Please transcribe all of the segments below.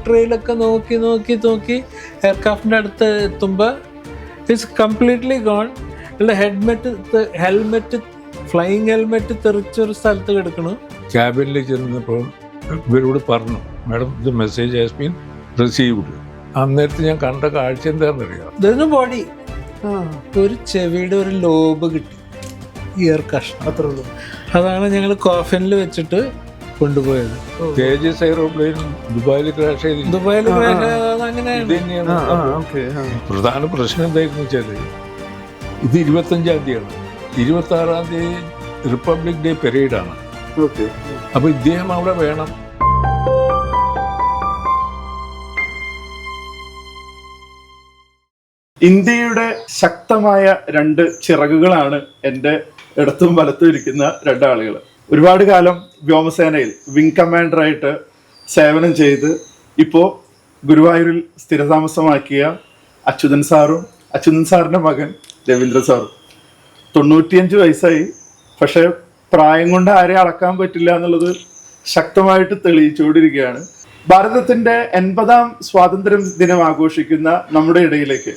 ട്രെയിലൊക്കെ നോക്കി നോക്കി നോക്കി എയർക്രാഫ്റ്റിൻ്റെ അടുത്ത് എത്തുമ്പോൾ it's completely gone. Helmet flying helmet തെറിച്ചൊരു സ്ഥലത്ത് കിടക്കണു. ക്യാബിനിൽ ചെന്നപ്പോൾ ഇവരോട് പറഞ്ഞു, madam the message has been received. അന്നേരത്ത് ഞാൻ കണ്ട കാഴ്ച എന്താണെന്നറിയാം, ഇതൊരു ബോഡി, ഒരു ചെവിയുടെ ഒരു ലോബ് കിട്ടി, ഇയർ കഷ്ണം, അത്രേ ഉള്ളൂ. അതാണ് ഞങ്ങൾ കോഫിനിൽ വെച്ചിട്ട് കൊണ്ടുപോയത്. തേജസ് എയ്റോപ്ലെയിൻ ദുബായിൽ ക്രാഷ് ചെയ്ത് അങ്ങനെയാണ്. പ്രധാന പ്രശ്നം എന്തായിരുന്നു വെച്ചാൽ ഇത് 25-ാം തീയതിയാണ്, 26-ാം തീയതി റിപ്പബ്ലിക് ഡേ പെരേഡാണ്. അപ്പൊ ഇദ്ദേഹം അവിടെ വേണം. ഇന്ത്യയുടെ ശക്തമായ രണ്ട് ചിറകുകളാണ് എൻ്റെ ഇടത്തും വലത്തും ഇരിക്കുന്ന രണ്ടാളുകൾ. ഒരുപാട് കാലം വ്യോമസേനയിൽ വിംഗ് കമാൻഡറായിട്ട് സേവനം ചെയ്ത് ഇപ്പോൾ ഗുരുവായൂരിൽ സ്ഥിരതാമസമാക്കിയ അച്യുതൻ സാറും അച്യുതൻ സാറിൻ്റെ മകൻ രവീന്ദ്ര സാറും. 95 വയസ്സായി, പക്ഷേ പ്രായം കൊണ്ട് ആരെയും അളക്കാൻ പറ്റില്ല എന്നുള്ളത് ശക്തമായിട്ട് തെളിയിച്ചുകൊണ്ടിരിക്കുകയാണ്. ഭാരതത്തിൻ്റെ 80-ാം സ്വാതന്ത്ര്യ ദിനം ആഘോഷിക്കുന്ന നമ്മുടെ ഇടയിലേക്ക്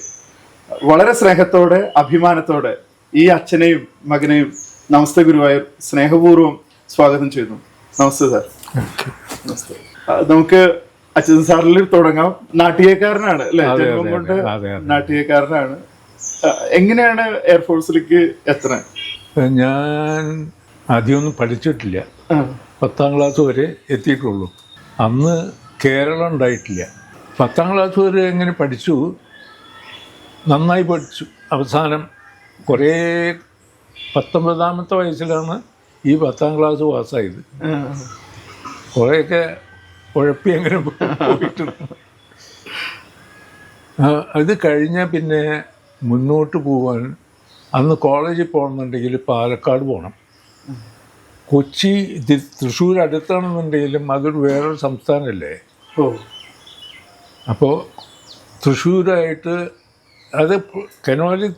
വളരെ സ്നേഹത്തോടെ അഭിമാനത്തോടെ ഈ അച്ഛനെയും മകനെയും നമസ്തേ ഗുരുവായൂർ സ്നേഹപൂർവ്വം സ്വാഗതം ചെയ്യുന്നു. നമസ്തേ സാർ. നമസ്തേ. നമുക്ക് അച്യുതൻ സാറിൽ തുടങ്ങാം. നാട്ടികക്കാരനാണ് അല്ലെ, ജന്മം കൊണ്ട് നാട്ടികക്കാരനാണ്. എങ്ങനെയാണ് എയർഫോഴ്സിലേക്ക് എത്തണേ? ഞാൻ ആദ്യമൊന്നും പഠിച്ചിട്ടില്ല, 10ാം ക്ലാസ് വരെ എത്തിയിട്ടുള്ളൂ. അന്ന് കേരളം ഉണ്ടായിട്ടില്ല. 10ാം ക്ലാസ് വരെ എങ്ങനെ പഠിച്ചു, നന്നായി പഠിച്ചു. അവസാനം കുറേ 19ാമത്തെ വയസ്സിലാണ് ഈ 10ാം ക്ലാസ് പാസ്സായത്. കുറേയൊക്കെ ഉഴപ്പി അങ്ങനെ പോയിട്ടുണ്ട്. അത് കഴിഞ്ഞാൽ പിന്നെ മുന്നോട്ട് പോകാൻ അന്ന് കോളേജിൽ പോകണമെന്നുണ്ടെങ്കിൽ പാലക്കാട് പോകണം. കൊച്ചി തൃശ്ശൂർ അടുത്താണെന്നുണ്ടെങ്കിലും അതൊരു വേറൊരു സംസ്ഥാനമല്ലേ. അപ്പോൾ തൃശ്ശൂരായിട്ട് അത് കനോലി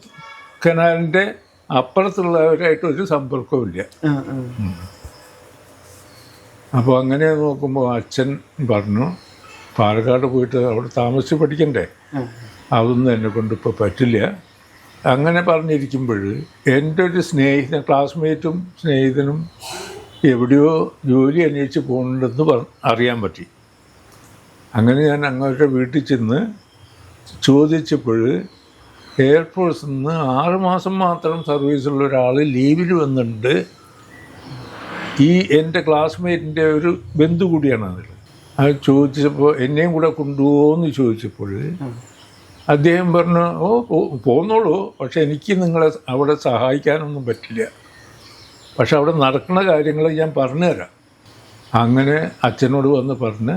കനാലിൻ്റെ അപ്പുറത്തുള്ളവരായിട്ട് ഒരു സമ്പർക്കവും ഇല്ല. അപ്പോൾ അങ്ങനെ നോക്കുമ്പോൾ അച്ഛൻ പറഞ്ഞു, പാലക്കാട് പോയിട്ട് അവിടെ താമസിച്ച് പഠിക്കണ്ടേ, അതൊന്നും എന്നെ കൊണ്ട് ഇപ്പോൾ പറ്റില്ല. അങ്ങനെ പറഞ്ഞിരിക്കുമ്പോൾ എൻ്റെ ഒരു സ്നേഹിതൻ, ക്ലാസ്മേറ്റും സ്നേഹിതനും എവിടെയോ ജോലി അന്വേഷിച്ച് പോകുന്നുണ്ടെന്ന് അറിയാൻ പറ്റി. അങ്ങനെ ഞാൻ അങ്ങോട്ട് വീട്ടിൽ ചെന്ന് ചോദിച്ചപ്പോൾ എയർഫോഴ്സിൽ നിന്ന് 6 മാസം മാത്രം സർവീസുള്ള ഒരാൾ ലീവിൽ വന്നിട്ടുണ്ട്. ഈ എൻ്റെ ക്ലാസ്മേറ്റിൻ്റെ ഒരു ബന്ധു കൂടിയാണ് അതിൽ. അത് ചോദിച്ചപ്പോൾ എന്നെയും കൂടെ കൊണ്ടുപോകുമെന്ന് ചോദിച്ചപ്പോൾ അദ്ദേഹം പറഞ്ഞു, പോന്നോളൂ, പക്ഷെ എനിക്ക് നിങ്ങളെ അവിടെ സഹായിക്കാനൊന്നും പറ്റില്ല, പക്ഷെ അവിടെ നടക്കുന്ന കാര്യങ്ങൾ ഞാൻ പറഞ്ഞു തരാം. അങ്ങനെ അച്ഛനോട് വന്ന് പറഞ്ഞ്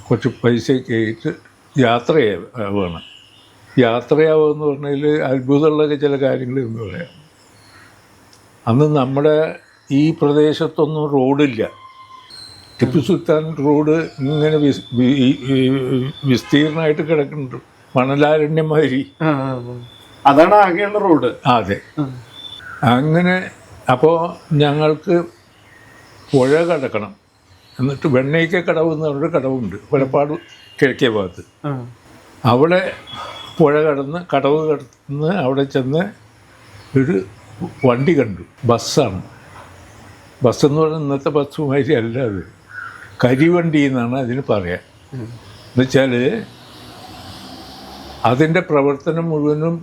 കുറച്ച് പൈസയൊക്കെ ആയിട്ട് യാത്രയാവുകയാണ്. യാത്രയാവുമെന്ന് പറഞ്ഞാൽ അത്ഭുതമുള്ള ചില കാര്യങ്ങൾ എന്ന് പറയാം. അന്ന് നമ്മുടെ ഈ പ്രദേശത്തൊന്നും റോഡില്ല. ടിപ്പു സുൽത്താൻ റോഡ് ഇങ്ങനെ വിസ്തീർണമായിട്ട് കിടക്കുന്നുണ്ട്, മണലാരണ്യമാതിരി. അതാണ് ആകെയുള്ള റോഡ്. അതെ. അങ്ങനെ അപ്പോൾ ഞങ്ങൾക്ക് പുഴ കടക്കണം. എന്നിട്ട് വെണ്ണയ്ക്ക കടവ് എന്ന് പറഞ്ഞൊരു കടവുണ്ട് വെളപ്പാട് കിഴക്കേ ഭാഗത്ത്. അവിടെ പുഴ കടവ് കടന്ന് അവിടെ ചെന്ന് ഒരു വണ്ടി കണ്ടു. ബസ്സാണ്. ബസ്സെന്ന് പറഞ്ഞാൽ ഇന്നത്തെ ബസ്സുമാതിരി അല്ല, അത് കരിവണ്ടി എന്നാണ് അതിന് പറയാം. എന്നുവെച്ചാൽ അതിൻ്റെ പ്രവർത്തനം മുഴുവനും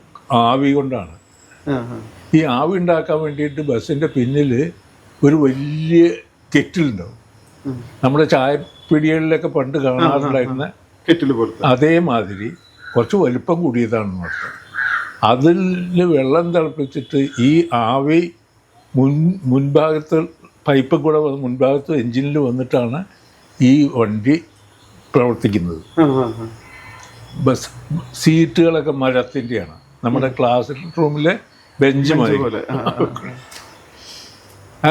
ആവി കൊണ്ടാണ്. ഈ ആവി ഉണ്ടാക്കാൻ വേണ്ടിയിട്ട് ബസ്സിൻ്റെ പിന്നിൽ ഒരു വലിയ കെറ്റിലുണ്ടാവും. നമ്മുടെ ചായപ്പിടികളിലൊക്കെ പണ്ട് കാണാറുണ്ടായിരുന്ന കെറ്റിൽ പോലത്തെ അതേമാതിരി കുറച്ച് വലിപ്പം കൂടിയതാണെന്ന് പറഞ്ഞത്. അതിൽ വെള്ളം തിളപ്പിച്ചിട്ട് ഈ ആവി മുൻഭാഗത്ത് പൈപ്പ് കൂടെ മുൻഭാഗത്ത് എൻജിനിൽ വന്നിട്ടാണ് ഈ വണ്ടി പ്രവർത്തിക്കുന്നത്. ബസ് സീറ്റുകളൊക്കെ മരത്തിൻ്റെയാണ്, നമ്മുടെ ക്ലാസ് റൂമിലെ ബെഞ്ച് മാതിരി.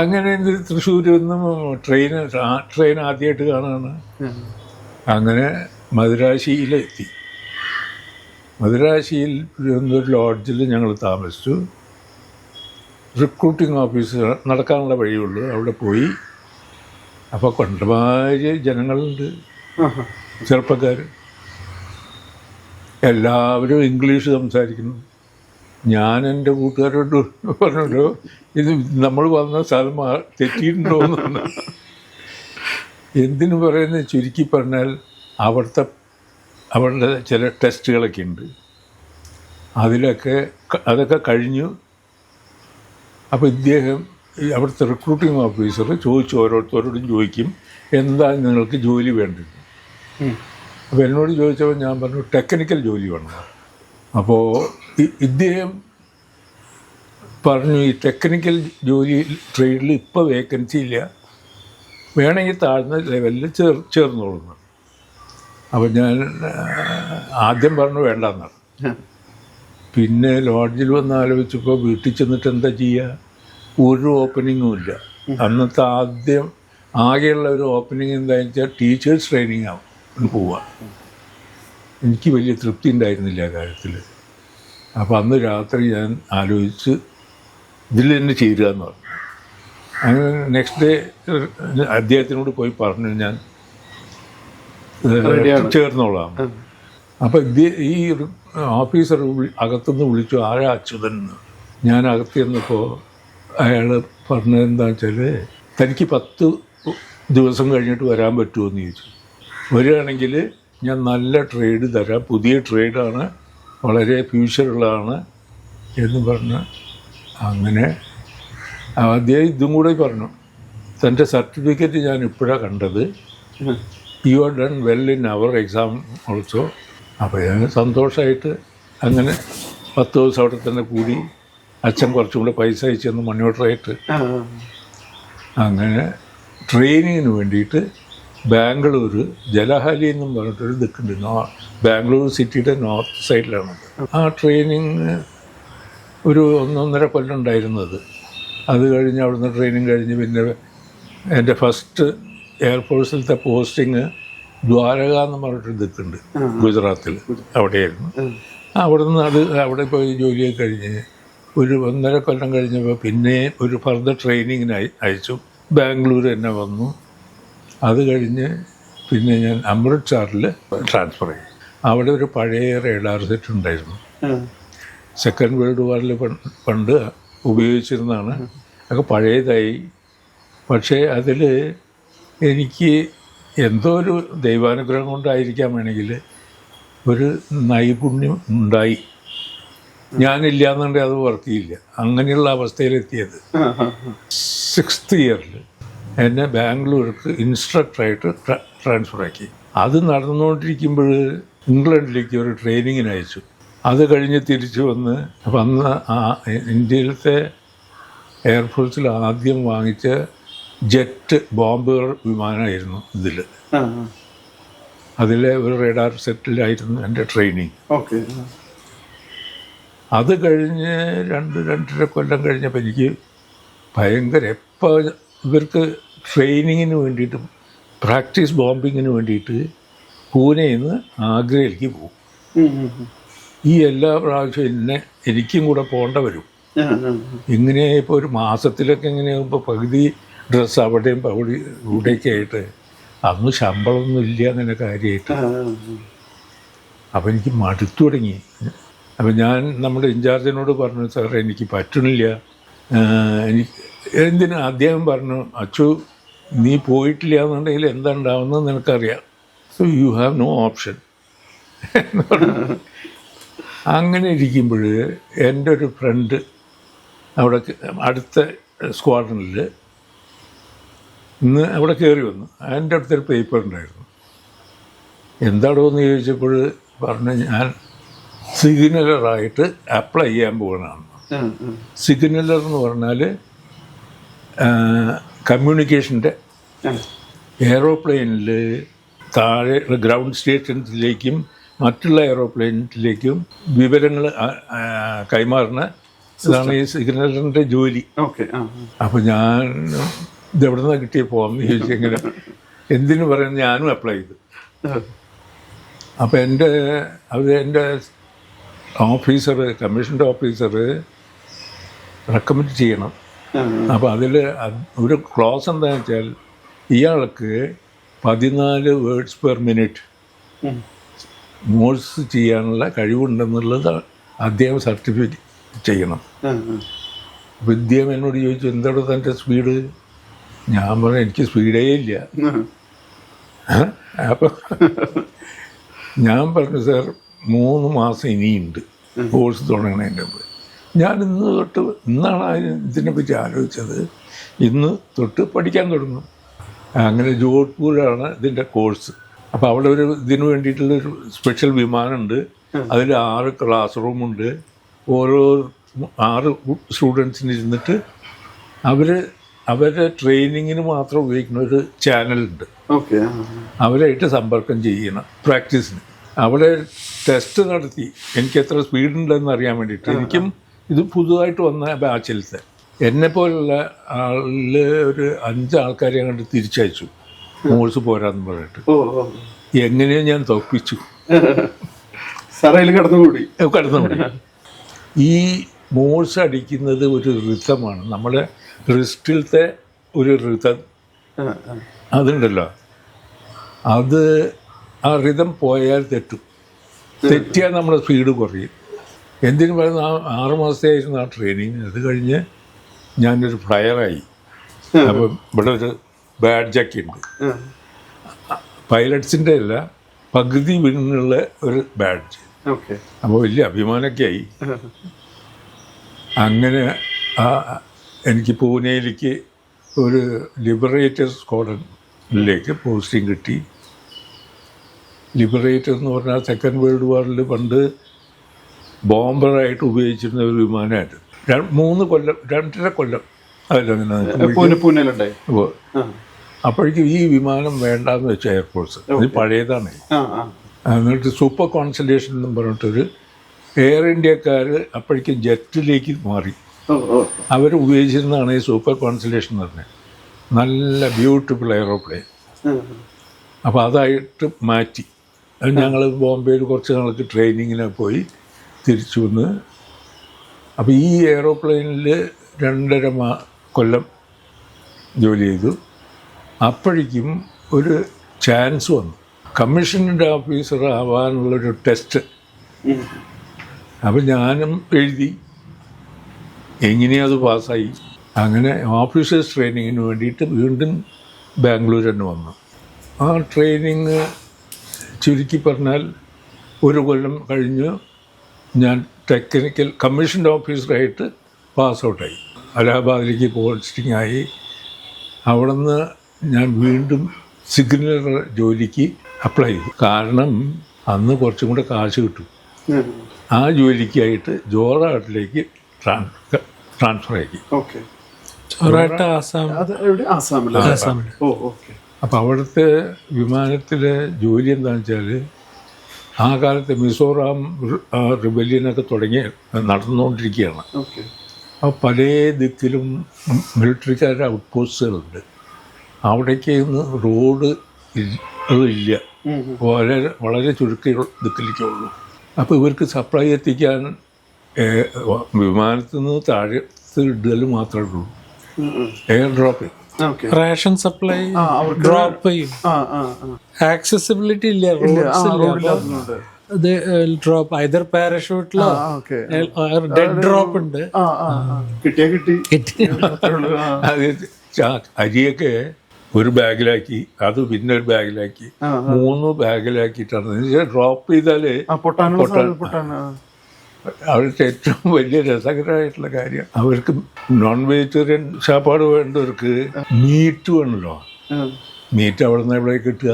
അങ്ങനെ തൃശ്ശൂരിൽ നിന്നും ട്രെയിൻ ആദ്യമായിട്ട് കാണുകയാണ്. അങ്ങനെ മദുരാശിയിലെത്തി. മദുരാശിയിൽ ഒരു ലോഡ്ജിൽ ഞങ്ങൾ താമസിച്ചു. റിക്രൂട്ടിംഗ് ഓഫീസ് നടക്കാനുള്ള വഴിയുള്ളൂ. അവിടെ പോയി. അപ്പോൾ കണ്ടമാതിരി ജനങ്ങളുണ്ട്. ചെറുപ്പക്കാർ. എല്ലാവരും ഇംഗ്ലീഷ് സംസാരിക്കുന്നു. ഞാൻ എൻ്റെ കൂട്ടുകാരോട് പറഞ്ഞല്ലോ, ഇത് നമ്മൾ വന്ന സ്ഥലം തെറ്റിയിട്ടുണ്ടോ എന്ന്. എന്തിനു പറയുന്നത്, ചുരുക്കി പറഞ്ഞാൽ അവരുടെ ചില ടെസ്റ്റുകളൊക്കെ ഉണ്ട്, അതൊക്കെ കഴിഞ്ഞു. അപ്പോൾ ഇദ്ദേഹം അവിടുത്തെ റിക്രൂട്ടിംഗ് ഓഫീസർ ഓരോരുത്തരോടും ചോദിക്കും, എന്താണ് നിങ്ങൾക്ക് ജോലി വേണ്ടത്. അപ്പോൾ എന്നോട് ചോദിച്ചപ്പോൾ ഞാൻ പറഞ്ഞു ടെക്നിക്കൽ ജോലി വേണം. അപ്പോൾ ഇദ്ദേഹം പറഞ്ഞു, ഈ ടെക്നിക്കൽ ജോലി ട്രേഡിൽ ഇപ്പോൾ വേക്കൻസി ഇല്ല, വേണമെങ്കിൽ താഴ്ന്ന ലെവലിൽ ചേർന്നോളുന്നു. അപ്പോൾ ഞാൻ ആദ്യം പറഞ്ഞു വേണ്ടെന്നാണ്. പിന്നെ ലോഡ്ജിൽ വന്ന് ആലോചിച്ചപ്പോൾ വീട്ടിൽ ചെന്നിട്ട് എന്താ ചെയ്യുക, ഒരു ഓപ്പണിങ്ങും ഇല്ല. അന്നത്തെ ആകെയുള്ള ഒരു ഓപ്പണിങ് എന്താണെന്ന് വെച്ചാൽ ടീച്ചേഴ്സ് ട്രെയിനിങ് ആവും പോവുക. എനിക്ക് വലിയ തൃപ്തി ഉണ്ടായിരുന്നില്ല ആ കാര്യത്തിൽ. അപ്പോൾ അന്ന് രാത്രി ഞാൻ ആലോചിച്ച് ഇതിൽ തന്നെ ചേരുക എന്ന് പറഞ്ഞു. അങ്ങനെ നെക്സ്റ്റ് ഡേ അദ്ദേഹത്തിനോട് പോയി പറഞ്ഞു ഞാൻ ചേർന്നോളാം. അപ്പോൾ ഈ ഓഫീസർ അകത്തുനിന്ന് വിളിച്ചു, ആരാ അച്യുതൻ എന്ന്. ഞാൻ അകത്ത് ചെന്നപ്പോൾ അയാൾ പറഞ്ഞത് എന്താണെന്ന് വെച്ചാൽ, തനിക്ക് 10 ദിവസം കഴിഞ്ഞിട്ട് വരാൻ പറ്റുമോ എന്ന് ചോദിച്ചു. വരികയാണെങ്കിൽ ഞാൻ നല്ല ട്രേഡ് തരാം, പുതിയ ട്രേഡാണ്, വളരെ ഫ്യൂച്ചറുള്ളതാണ് എന്ന് പറഞ്ഞ്. അങ്ങനെ അദ്ദേഹം ഇതും കൂടെ പറഞ്ഞു, തൻ്റെ സർട്ടിഫിക്കറ്റ് ഞാൻ ഇപ്പോഴാണ് കണ്ടത്, you are done well in our exam also. അപ്പോൾ ഞാൻ സന്തോഷമായിട്ട് അങ്ങനെ 10 ദിവസം അവിടെ തന്നെ കൂടി. അച്ഛൻ കുറച്ചും കൂടെ പൈസ അയച്ചു തന്നു മണി ഓർഡറായിട്ട്. അങ്ങനെ ട്രെയിനിങ്ങിന് വേണ്ടിയിട്ട് ബാംഗ്ലൂർ ജലഹാലി എന്നും പറഞ്ഞിട്ടൊരു ദിക്കുണ്ട്, ബാംഗ്ലൂർ സിറ്റിയുടെ നോർത്ത് സൈഡിലാണ്. ആ ട്രെയിനിങ് ഒരു 1.5 കൊല്ലം ഉണ്ടായിരുന്നത്. അത് കഴിഞ്ഞ് അവിടുന്ന് ട്രെയിനിങ് കഴിഞ്ഞ് പിന്നെ എൻ്റെ ഫസ്റ്റ് എയർഫോഴ്സിലത്തെ പോസ്റ്റിങ് ദ്വാരക എന്ന് പറഞ്ഞിട്ടൊരു ദിക്കുണ്ട് ഗുജറാത്തിൽ, അവിടെയായിരുന്നു. അവിടെ പോയി ജോലിയൊക്കെ കഴിഞ്ഞ് ഒരു 1.5 കൊല്ലം കഴിഞ്ഞപ്പോൾ പിന്നെ ഒരു ഫർദർ ട്രെയിനിങ്ങിന് അയച്ചു. ബാംഗ്ലൂർ തന്നെ വന്നു. അത് കഴിഞ്ഞ് പിന്നെ ഞാൻ അമൃത്സറിൽ ട്രാൻസ്ഫർ ചെയ്തു. അവിടെ ഒരു പഴയ റേഡാർ സെറ്റ് ഉണ്ടായിരുന്നു, സെക്കൻഡ് വേൾഡ് വാറിൽ പണ്ട് ഉപയോഗിച്ചിരുന്നതാണ്. ഒക്കെ പഴയതായി. പക്ഷേ അതിൽ എനിക്ക് എന്തോ ഒരു ദൈവാനുഗ്രഹം കൊണ്ടായിരിക്കാൻ വേണമെങ്കിൽ ഒരു നൈപുണ്യം ഉണ്ടായി. ഞാനില്ല എന്നുണ്ടെങ്കിൽ അത് വർക്ക് ചെയ്യില്ല. അങ്ങനെയുള്ള അവസ്ഥയിലെത്തിയത് 6th ഇയറിൽ എന്നെ ബാംഗ്ലൂർക്ക് ഇൻസ്ട്രക്ടറായിട്ട് ട്രാൻസ്ഫർ ആക്കി. അത് നടന്നുകൊണ്ടിരിക്കുമ്പോൾ ഇംഗ്ലണ്ടിലേക്ക് ഒരു ട്രെയിനിങ്ങിന് അയച്ചു. അത് കഴിഞ്ഞ് തിരിച്ചു വന്ന് അന്ന് ഇന്ത്യയിലത്തെ എയർഫോഴ്സിൽ ആദ്യം വാങ്ങിച്ച ജെറ്റ് ബോംബർ വിമാനമായിരുന്നു ഇതിൽ. അതിലെ ഒരു റേഡാർ സെറ്റിലായിരുന്നു എൻ്റെ ട്രെയിനിങ്. അത് കഴിഞ്ഞ് 2-2.5 കൊല്ലം കഴിഞ്ഞപ്പോൾ എനിക്ക് ഭയങ്കര, എപ്പോൾ ഇവർക്ക് ട്രെയിനിങ്ങിന് വേണ്ടിയിട്ട് പ്രാക്ടീസ് ബോംബിങ്ങിന് വേണ്ടിയിട്ട് പൂനെയിൽ നിന്ന് ആഗ്രയിലേക്ക് പോകും. ഈ എല്ലാ പ്രാവശ്യവും എനിക്കും കൂടെ പോകേണ്ട വരും. ഇങ്ങനെ ഇപ്പോൾ ഒരു മാസത്തിലൊക്കെ എങ്ങനെയാകുമ്പോൾ പകുതി ഡ്രസ്സ് അവിടെയും ഇവിടെയൊക്കെ ആയിട്ട്, അന്ന് ശമ്പളമൊന്നും ഇല്ല അങ്ങനെ കാര്യമായിട്ട്. അപ്പോൾ എനിക്ക് മടുത്തു തുടങ്ങി. അപ്പോൾ ഞാൻ നമ്മുടെ ഇൻചാർജിനോട് പറഞ്ഞു, സാർ എനിക്ക് പറ്റണില്ല. എന്തിനാ? അദ്ദേഹം പറഞ്ഞു, അച്ചു നീ പോയിട്ടില്ല എന്നുണ്ടെങ്കിൽ എന്താ ഉണ്ടാവുന്നത് നിനക്കറിയാം, so you have no option എന്ന് പറഞ്ഞു. അങ്ങനെ ഇരിക്കുമ്പോൾ എൻ്റെ ഒരു ഫ്രണ്ട് അവിടെ അടുത്ത സ്ക്വാഡ്രണിൽ ഇന്ന് അവിടെ കയറി വന്നു. എൻ്റെ അടുത്തൊരു പേപ്പർ ഉണ്ടായിരുന്നു. എന്താണോ എന്ന് ചോദിച്ചപ്പോൾ പറഞ്ഞു, ഞാൻ സിഗ്നലറായിട്ട് അപ്ലൈ ചെയ്യാൻ പോകുന്നതാണ്. സിഗ്നലർ എന്ന് പറഞ്ഞാൽ കമ്മ്യൂണിക്കേഷൻ്റെ എയറോപ്ലെയിനിൽ താഴെ ഗ്രൗണ്ട് സ്റ്റേഷൻസിലേക്കും മറ്റുള്ള എയറോപ്ലെയിനിലേക്കും വിവരങ്ങൾ കൈമാറുന്ന ഇതാണ് ഈ സിഗ്നലറിൻ്റെ ജോലി. അപ്പോൾ ഞാൻ ഇതെവിടെ നിന്നാണ് കിട്ടിയ പോകാമെന്ന് ചോദിച്ചെങ്ങനെ എന്തിനു പറയുന്നത്, ഞാനും അപ്ലൈ ചെയ്തു. അപ്പോൾ എൻ്റെ ഓഫീസർ, കമ്മീഷൻ്റെ ഓഫീസർ റെക്കമെൻഡ് ചെയ്യണം. അപ്പോൾ അതിൽ ഒരു ക്ലോസ് എന്താണെന്ന് വെച്ചാൽ, ഇയാൾക്ക് 14 വേർഡ്സ് പെർ മിനിറ്റ് മോഴ്സ് ചെയ്യാനുള്ള കഴിവുണ്ടെന്നുള്ളത് അദ്ദേഹം സർട്ടിഫിക്കറ്റ് ചെയ്യണം. അപ്പോൾ ഇദ്ദേഹം എന്നോട് ചോദിച്ചു, എന്താണ് തൻ്റെ സ്പീഡ്? ഞാൻ പറഞ്ഞു, എനിക്ക് സ്പീഡേ ഇല്ല. അപ്പോൾ ഞാൻ പറഞ്ഞു, സാർ 3 മാസം ഇനിയുണ്ട് കോഴ്സ് തുടങ്ങണതിൻ്റെ മുമ്പ്. ഞാൻ ഇന്നാണ് ഇതിനെപ്പറ്റി ആലോചിച്ചത്. ഇന്ന് തൊട്ട് പഠിക്കാൻ തുടങ്ങും. അങ്ങനെ ജോധ്പൂരാണ് ഇതിൻ്റെ കോഴ്സ്. അപ്പോൾ അവിടെ ഇതിന് വേണ്ടിയിട്ടുള്ളൊരു സ്പെഷ്യൽ വിമാനമുണ്ട്. അതിൽ 6 ക്ലാസ് റൂമുണ്ട്. ഓരോ 6 സ്റ്റുഡൻസിന് ഇരുന്നിട്ട് അവരുടെ ട്രെയിനിങ്ങിന് മാത്രം ഉപയോഗിക്കുന്ന ഒരു ചാനലുണ്ട്. അവരായിട്ട് സമ്പർക്കം ചെയ്യണം പ്രാക്ടീസിന്. അവിടെ ടെസ്റ്റ് നടത്തി എനിക്ക് എത്ര സ്പീഡുണ്ടെന്ന് അറിയാൻ വേണ്ടിയിട്ട്. എനിക്കും ഇത് പുതുതായിട്ട് വന്ന ബാച്ചിലത്തെ എന്നെപ്പോലുള്ള ആളിൽ ഒരു 5 ആൾക്കാരെ കണ്ട് തിരിച്ചയച്ചു, മോഴ്സ് പോരാന്ന് പറഞ്ഞിട്ട്. എങ്ങനെയോ ഞാൻ തോൽപ്പിച്ചു. കടന്നുകൂടി. ഈ മോഴ്സ് അടിക്കുന്നത് ഒരു ഋതമാണ്. നമ്മുടെ റിസ്റ്റിലത്തെ ഒരു ഋതം അതുണ്ടല്ലോ, അത് ആ ഋതം പോയാൽ തെറ്റിയാൽ നമ്മുടെ സ്പീഡ് കുറയും. എന്തിനു പറയുന്ന 6 മാസത്തെയായിരുന്നു ആ ട്രെയിനിങ്. അത് കഴിഞ്ഞ് ഞാനൊരു ഫ്ലയറായി. അപ്പം ഇവിടെ ഒരു ബാഡ്ജൊക്കെ ഉണ്ട്. പൈലറ്റ്സിൻ്റെ അല്ല, പകുതി വിനുള്ള ഒരു ബാഡ്ജ്. അപ്പോൾ വലിയ അഭിമാനമൊക്കെ ആയി. അങ്ങനെ എനിക്ക് പൂനെയിലേക്ക് ഒരു ലിബറേറ്റർ സ്ക്വാഡ്രനിലേക്ക് പോസ്റ്റിംഗ് കിട്ടി. ലിബറേറ്റർ എന്ന് പറഞ്ഞാൽ സെക്കൻഡ് വേൾഡ് വാറിൽ പണ്ട് ബോംബറായിട്ട് ഉപയോഗിച്ചിരുന്ന ഒരു വിമാനമായിട്ട് 2.5 കൊല്ലം പൂനെയിലുണ്ടായി. അപ്പോഴേക്കും ഈ വിമാനം വേണ്ടാന്ന് വെച്ച എയർഫോഴ്സ്, ഇത് പഴയതാണ്. എന്നിട്ട് സൂപ്പർ കോൺസലേഷൻ എന്നും പറഞ്ഞിട്ടൊരു എയർ ഇന്ത്യക്കാർ അപ്പോഴേക്കും ജെറ്റിലേക്ക് മാറി. അവർ ഉപയോഗിച്ചിരുന്നതാണ് ഈ സൂപ്പർ കോൺസലേഷൻ എന്ന് പറഞ്ഞത്. നല്ല ബ്യൂട്ടിഫുൾ എയറോപ്ലെയിൻ. അപ്പോൾ അതായിട്ട് മാറ്റി. അത് ഞങ്ങൾ ബോംബെയിൽ കുറച്ച് നാൾക്ക് ട്രെയിനിങ്ങിന് പോയി തിരിച്ചു വന്ന്. അപ്പോൾ ഈ എയറോപ്ലെയിനിൽ 2.5 കൊല്ലം ജോലി ചെയ്തു. അപ്പോഴേക്കും ഒരു ചാൻസ് വന്നു, കമ്മീഷൻഡ് ഓഫീസർ ആവാനുള്ളൊരു ടെസ്റ്റ്. അപ്പം ഞാനും എഴുതി, എങ്ങനെയും അത് പാസ്സായി. അങ്ങനെ ഓഫീസേഴ്സ് ട്രെയിനിങ്ങിന് വേണ്ടിയിട്ട് വീണ്ടും ബാംഗ്ലൂർ തന്നെ വന്നു. ആ ട്രെയിനിങ് ചുരുക്കി പറഞ്ഞാൽ 1 കൊല്ലം കഴിഞ്ഞു ഞാൻ ടെക്നിക്കൽ കമ്മീഷൻഡ് ഓഫീസറായിട്ട് പാസ് ഔട്ടായി. അലഹാബാദിലേക്ക് പോസ്റ്റിംഗ് ആയി. അവിടെ നിന്ന് ഞാൻ വീണ്ടും സിഗ്നൽ ജോലിക്ക് അപ്ലൈ ചെയ്തു. കാരണം അന്ന് കുറച്ചും കൂടെ കാശ് കിട്ടും. ആ ജോലിക്കായിട്ട് ജോറാട്ടിലേക്ക് ട്രാൻസ്ഫർ ആക്കി. അപ്പം അവിടുത്തെ വിമാനത്തിലെ ജോലി എന്താണെന്ന് വെച്ചാൽ, ആ കാലത്ത് മിസോറാം റിബല്യനൊക്കെ നടന്നുകൊണ്ടിരിക്കുകയാണ്. അപ്പോൾ പല ദിക്കിലും മിലിറ്ററിക്കാരുടെ ഔട്ട് പോസ്റ്റുകളുണ്ട്. അവിടേക്ക് റോഡ് ഇല്ല, വളരെ ചുരുക്ക ദിക്കിലേക്കുള്ളൂ. അപ്പോൾ ഇവർക്ക് സപ്ലൈ എത്തിക്കാൻ വിമാനത്തിൽ നിന്ന് താഴെ ഇടൽ മാത്രമേ ഉള്ളൂ. Air drop ration supply drop ചെയ്യും. ആക്സസിബിലിറ്റി ഇല്ല, ഡ്രോപ്പ് ഐദർ പാരഷൂട്ടിലോ ഡെഡ് ഡ്രോപ്പ് ഉണ്ട്. അരിയൊക്കെ ഒരു ബാഗിലാക്കി, അത് പിന്നെ ഒരു ബാഗിലാക്കി, 3 ബാഗിലാക്കിയിട്ടാണ് ഡ്രോപ്പ് ചെയ്താല് അവരുടെ ഏറ്റവും വലിയ രസകരമായിട്ടുള്ള കാര്യം, അവർക്ക് നോൺ വെജിറ്റേറിയൻ സാപ്പാട് വേണ്ടവർക്ക് മീറ്റ് വേണമല്ലോ. മീറ്റ് അവിടെ നിന്ന് എവിടെ കിട്ടുക?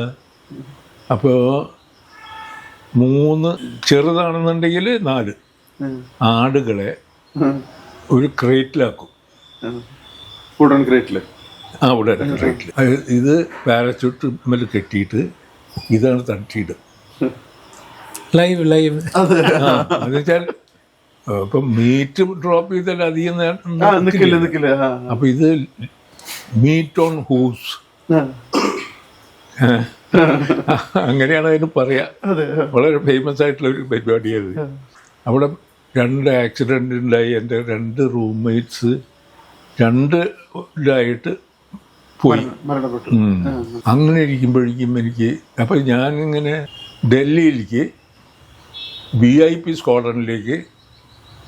അപ്പോൾ 3 ചെറുതാണെന്നുണ്ടെങ്കിൽ 4 ആടുകളെ ഒരു ക്രേറ്റിലാക്കും. ഉടൻ ക്രേറ്റിൽ ഇത് പാരച്യൂട്ട് മേൽ കെട്ടിയിട്ട് ഇതാണ് തട്ടിയിടും. ലൈവ് എന്നുവെച്ചാൽ ഇപ്പം മീറ്റ് ഡ്രോപ്പ് ചെയ്താൽ അധികം നിൽക്കില്ല. അപ്പൊ ഇത് മീറ്റ് ഓൺ ഹൂസ്, അങ്ങനെയാണ് അതിന് പറയാ. വളരെ ഫേമസ് ആയിട്ടുള്ള ഒരു പരിപാടിയത്. അവിടെ 2 ആക്സിഡന്റ് ഉണ്ടായി. എൻ്റെ 2 റൂംമേറ്റ്സ് 2 പോയി. അങ്ങനെ ഇരിക്കുമ്പോഴേക്കും എനിക്ക് അപ്പം ഞാനിങ്ങനെ ഡൽഹിയിലേക്ക് VIP സ്ക്വാഡ്രനിലേക്ക്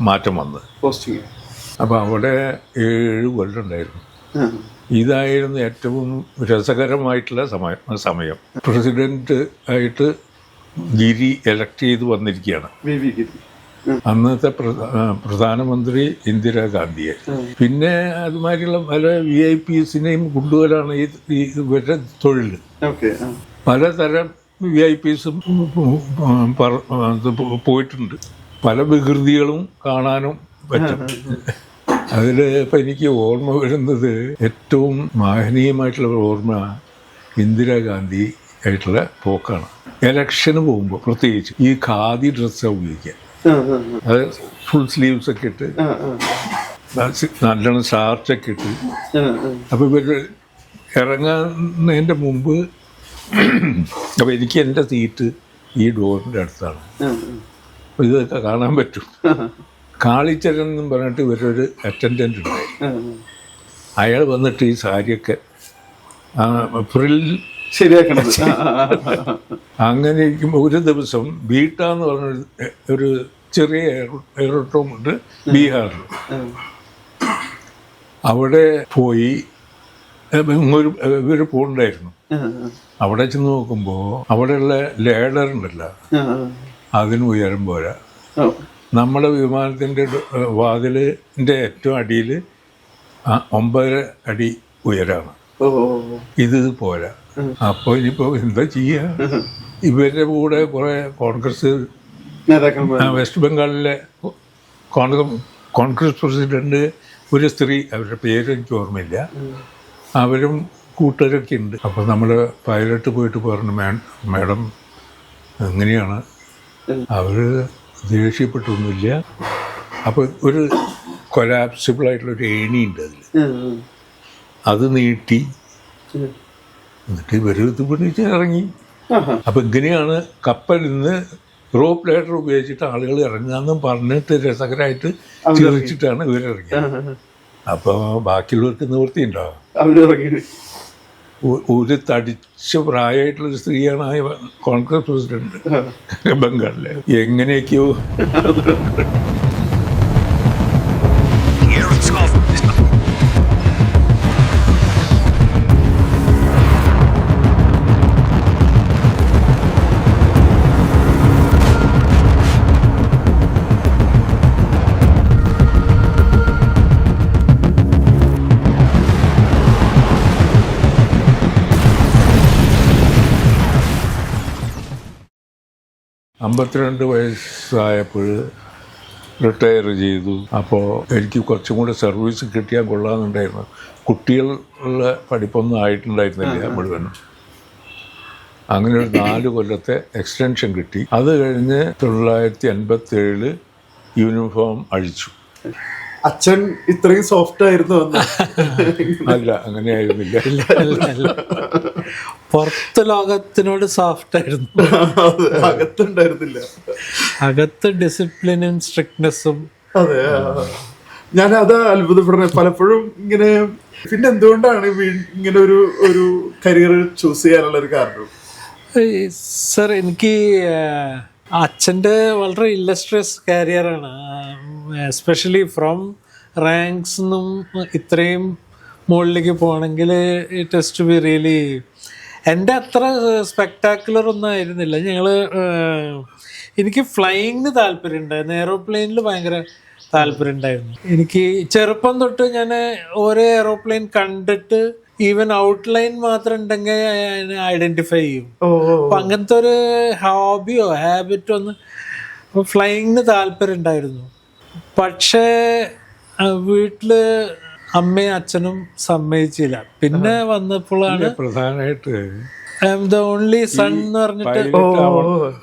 മാറ്റം വന്നത്. പോസ്റ്റിംഗ്. അപ്പോൾ അവിടെ 7 കൊല്ലം ഉണ്ടായിരുന്നു. ഇതായിരുന്നു ഏറ്റവും രസകരമായിട്ടുള്ള സമയം. പ്രസിഡന്റ് ആയിട്ട് ഗിരി എലക്ട് ചെയ്ത് വന്നിരിക്കുകയാണ്. അന്നത്തെ പ്രധാനമന്ത്രി ഇന്ദിരാഗാന്ധിയെ. പിന്നെ അതുമാതിരിയുള്ള പല VIPസിനെയും കൊണ്ടുവരാണ് ഇവരുടെ തൊഴിൽ. പലതരം VIPസും പോയിട്ടുണ്ട്. പല വികൃതികളും കാണാനും പറ്റും. അതിൽ ഇപ്പം എനിക്ക് ഓർമ്മ വരുന്നത്, ഏറ്റവും മാഹനീയമായിട്ടുള്ള ഓർമ്മ ഇന്ദിരാഗാന്ധി ആയിട്ടുള്ള പോക്കാണ്. ഇലക്ഷന് പോകുമ്പോൾ പ്രത്യേകിച്ച് ഈ ഖാദി ഡ്രസ്സാണ് ഉപയോഗിക്കുക. അത് ഫുൾ സ്ലീവ്സ് ഒക്കെ ഇട്ട് നല്ലോണം ഷാർട്ടൊക്കെ ഇട്ട്. അപ്പോൾ ഇവർ ഇറങ്ങുന്നതിൻ്റെ മുമ്പ്, അപ്പോൾ എനിക്ക് എൻ്റെ സീറ്റ് ഈ ഡോറിൻ്റെ അടുത്താണ്. അപ്പോൾ ഇതൊക്കെ കാണാൻ പറ്റും. കാളിച്ചരൻ എന്നും പറഞ്ഞിട്ട് ഇവരൊരു അറ്റൻഡൻ്റ് ഉണ്ടായി. അയാൾ വന്നിട്ട് ഈ സാരിയൊക്കെ ഫ്രിൽ ശരിയാക്കണം. അങ്ങനെ ഇരിക്കുമ്പോൾ ഒരു ദിവസം ബീട്ടാന്ന് പറഞ്ഞ ഒരു ചെറിയ എയർട്രോമുണ്ട് ബീഹാറിൽ. അവിടെ പോയി ഇവർ പോകണ്ടായിരുന്നു. അവിടെ ചെന്ന് നോക്കുമ്പോൾ അവിടെയുള്ള ലേഡർ ഉണ്ടല്ലോ, അതിന് ഉയരം പോരാ. നമ്മുടെ വിമാനത്തിൻ്റെ വാതിലിൻ്റെ ഏറ്റവും അടിയിൽ 9 അടി ഉയരമാണ്. ഇത് പോരാ. അപ്പോൾ ഇനിയിപ്പോൾ എന്താ ചെയ്യുക? ഇവരുടെ കൂടെ കുറേ കോൺഗ്രസ്, വെസ്റ്റ് ബംഗാളിലെ കോൺഗ്രസ് പ്രസിഡന്റ്, ഒരു സ്ത്രീ, അവരുടെ പേര് എനിക്ക് ഓർമ്മയില്ല, അവരും കൂട്ടരൊക്കെ ഉണ്ട്. അപ്പോൾ നമ്മൾ പൈലറ്റ് പോയിട്ട് പറഞ്ഞു, മാഡം എങ്ങനെയാണ്? അവർ ദേഷ്യപ്പെട്ടൊന്നുമില്ല. അപ്പോൾ ഒരു കൊലാപ്സിബിളായിട്ടുള്ളൊരു ഏണിയുണ്ട് അതിൽ, അത് നീട്ടി എന്നിട്ട് ഇവർ ഇത് പിടിച്ച് ഇറങ്ങി. അപ്പം ഇങ്ങനെയാണ് കപ്പലിൽ നിന്ന് റോപ്പ് ലേഡർ ഉപയോഗിച്ചിട്ട് ആളുകൾ ഇറങ്ങാമെന്നും പറഞ്ഞിട്ട് രസകരമായിട്ട് ചിരിച്ചിട്ടാണ് ഇവരിറങ്ങിയത്. അപ്പോൾ ബാക്കിയുള്ളവർക്ക് നിവൃത്തിയുണ്ടാവും. ഒരു തടിച്ച പ്രായമായിട്ടുള്ളൊരു സ്ത്രീയാണ് ആ കോൺഗ്രസ് പ്രസിഡന്റ് ബംഗാളിലെ. എങ്ങനെയൊക്കെയോ $52 വയസ്സായപ്പോൾ റിട്ടയർ ചെയ്തു. അപ്പോൾ എനിക്ക് കുറച്ചും കൂടെ സർവീസ് കിട്ടിയാൽ കൊള്ളാമെന്നുണ്ടായിരുന്നു. കുട്ടികളുടെ പഠിപ്പൊന്നും ആയിട്ടുണ്ടായിരുന്നില്ല മുഴുവനും. അങ്ങനെ ഒരു 4 കൊല്ലത്തെ എക്സ്റ്റൻഷൻ കിട്ടി. അത് കഴിഞ്ഞ് 1987 യൂണിഫോം അഴിച്ചു. അച്ഛൻ ഇത്രയും സോഫ്റ്റ് ആയിരുന്നു? അല്ല, അങ്ങനെയായിരുന്നില്ല. പുറത്ത് ലോകത്തിനോട് സോഫ്റ്റ് ആയിരുന്നു, അകത്തുണ്ടായിരുന്നില്ല. അകത്ത് ഡിസിപ്ലിനും സ്ട്രിക്ട്നെസ്സും. അതെ, ഞാൻ അത് അത്ഭുതപ്പെടുന്നത് പലപ്പോഴും ഇങ്ങനെ. പിന്നെ എന്തുകൊണ്ടാണ് ഇങ്ങനെ ഒരു കരിയർ ചൂസ് ചെയ്യാനുള്ള ഒരു കാരണം? സർ, എനിക്ക് അച്ഛൻ്റെ വളരെ ഇല്ലസ്ട്രിയസ് കരിയറാണ്. എസ്പെഷ്യലി ഫ്രം റാങ്ക്സ് നിന്നും ഇത്രയും മുകളിലേക്ക് പോകണമെങ്കിൽ it has to be really. എൻ്റെ അത്ര സ്പെക്ടാക്കുലർ ഒന്നും ആയിരുന്നില്ല. എനിക്ക് ഫ്ലൈയിങ്ങിന് താല്പര്യമുണ്ടായിരുന്നു, എയ്റോപ്ലെയിനിൽ ഭയങ്കര താല്പര്യം ഉണ്ടായിരുന്നു. എനിക്ക് ചെറുപ്പം തൊട്ട് ഞാൻ ഓരോ എയ്റോപ്ലെയിൻ കണ്ടിട്ട് ഈവൻ ഔട്ട്ലൈൻ മാത്രം ഉണ്ടെങ്കിൽ അതിനെ ഐഡൻറ്റിഫൈ ചെയ്യും. അപ്പം അങ്ങനത്തെ ഒരു ഹോബിയോ ഹാബിറ്റോ ഒന്ന് ഫ്ലൈയിങ്ങിന് താല്പര്യം ഉണ്ടായിരുന്നു. പക്ഷേ വീട്ടിൽ അമ്മയും അച്ഛനും സമ്മതിച്ചില്ല. പിന്നെ വന്നപ്പോഴാണ് പ്രധാനമായിട്ട് ദ ഓൺലി സൺ എന്ന് പറഞ്ഞിട്ട്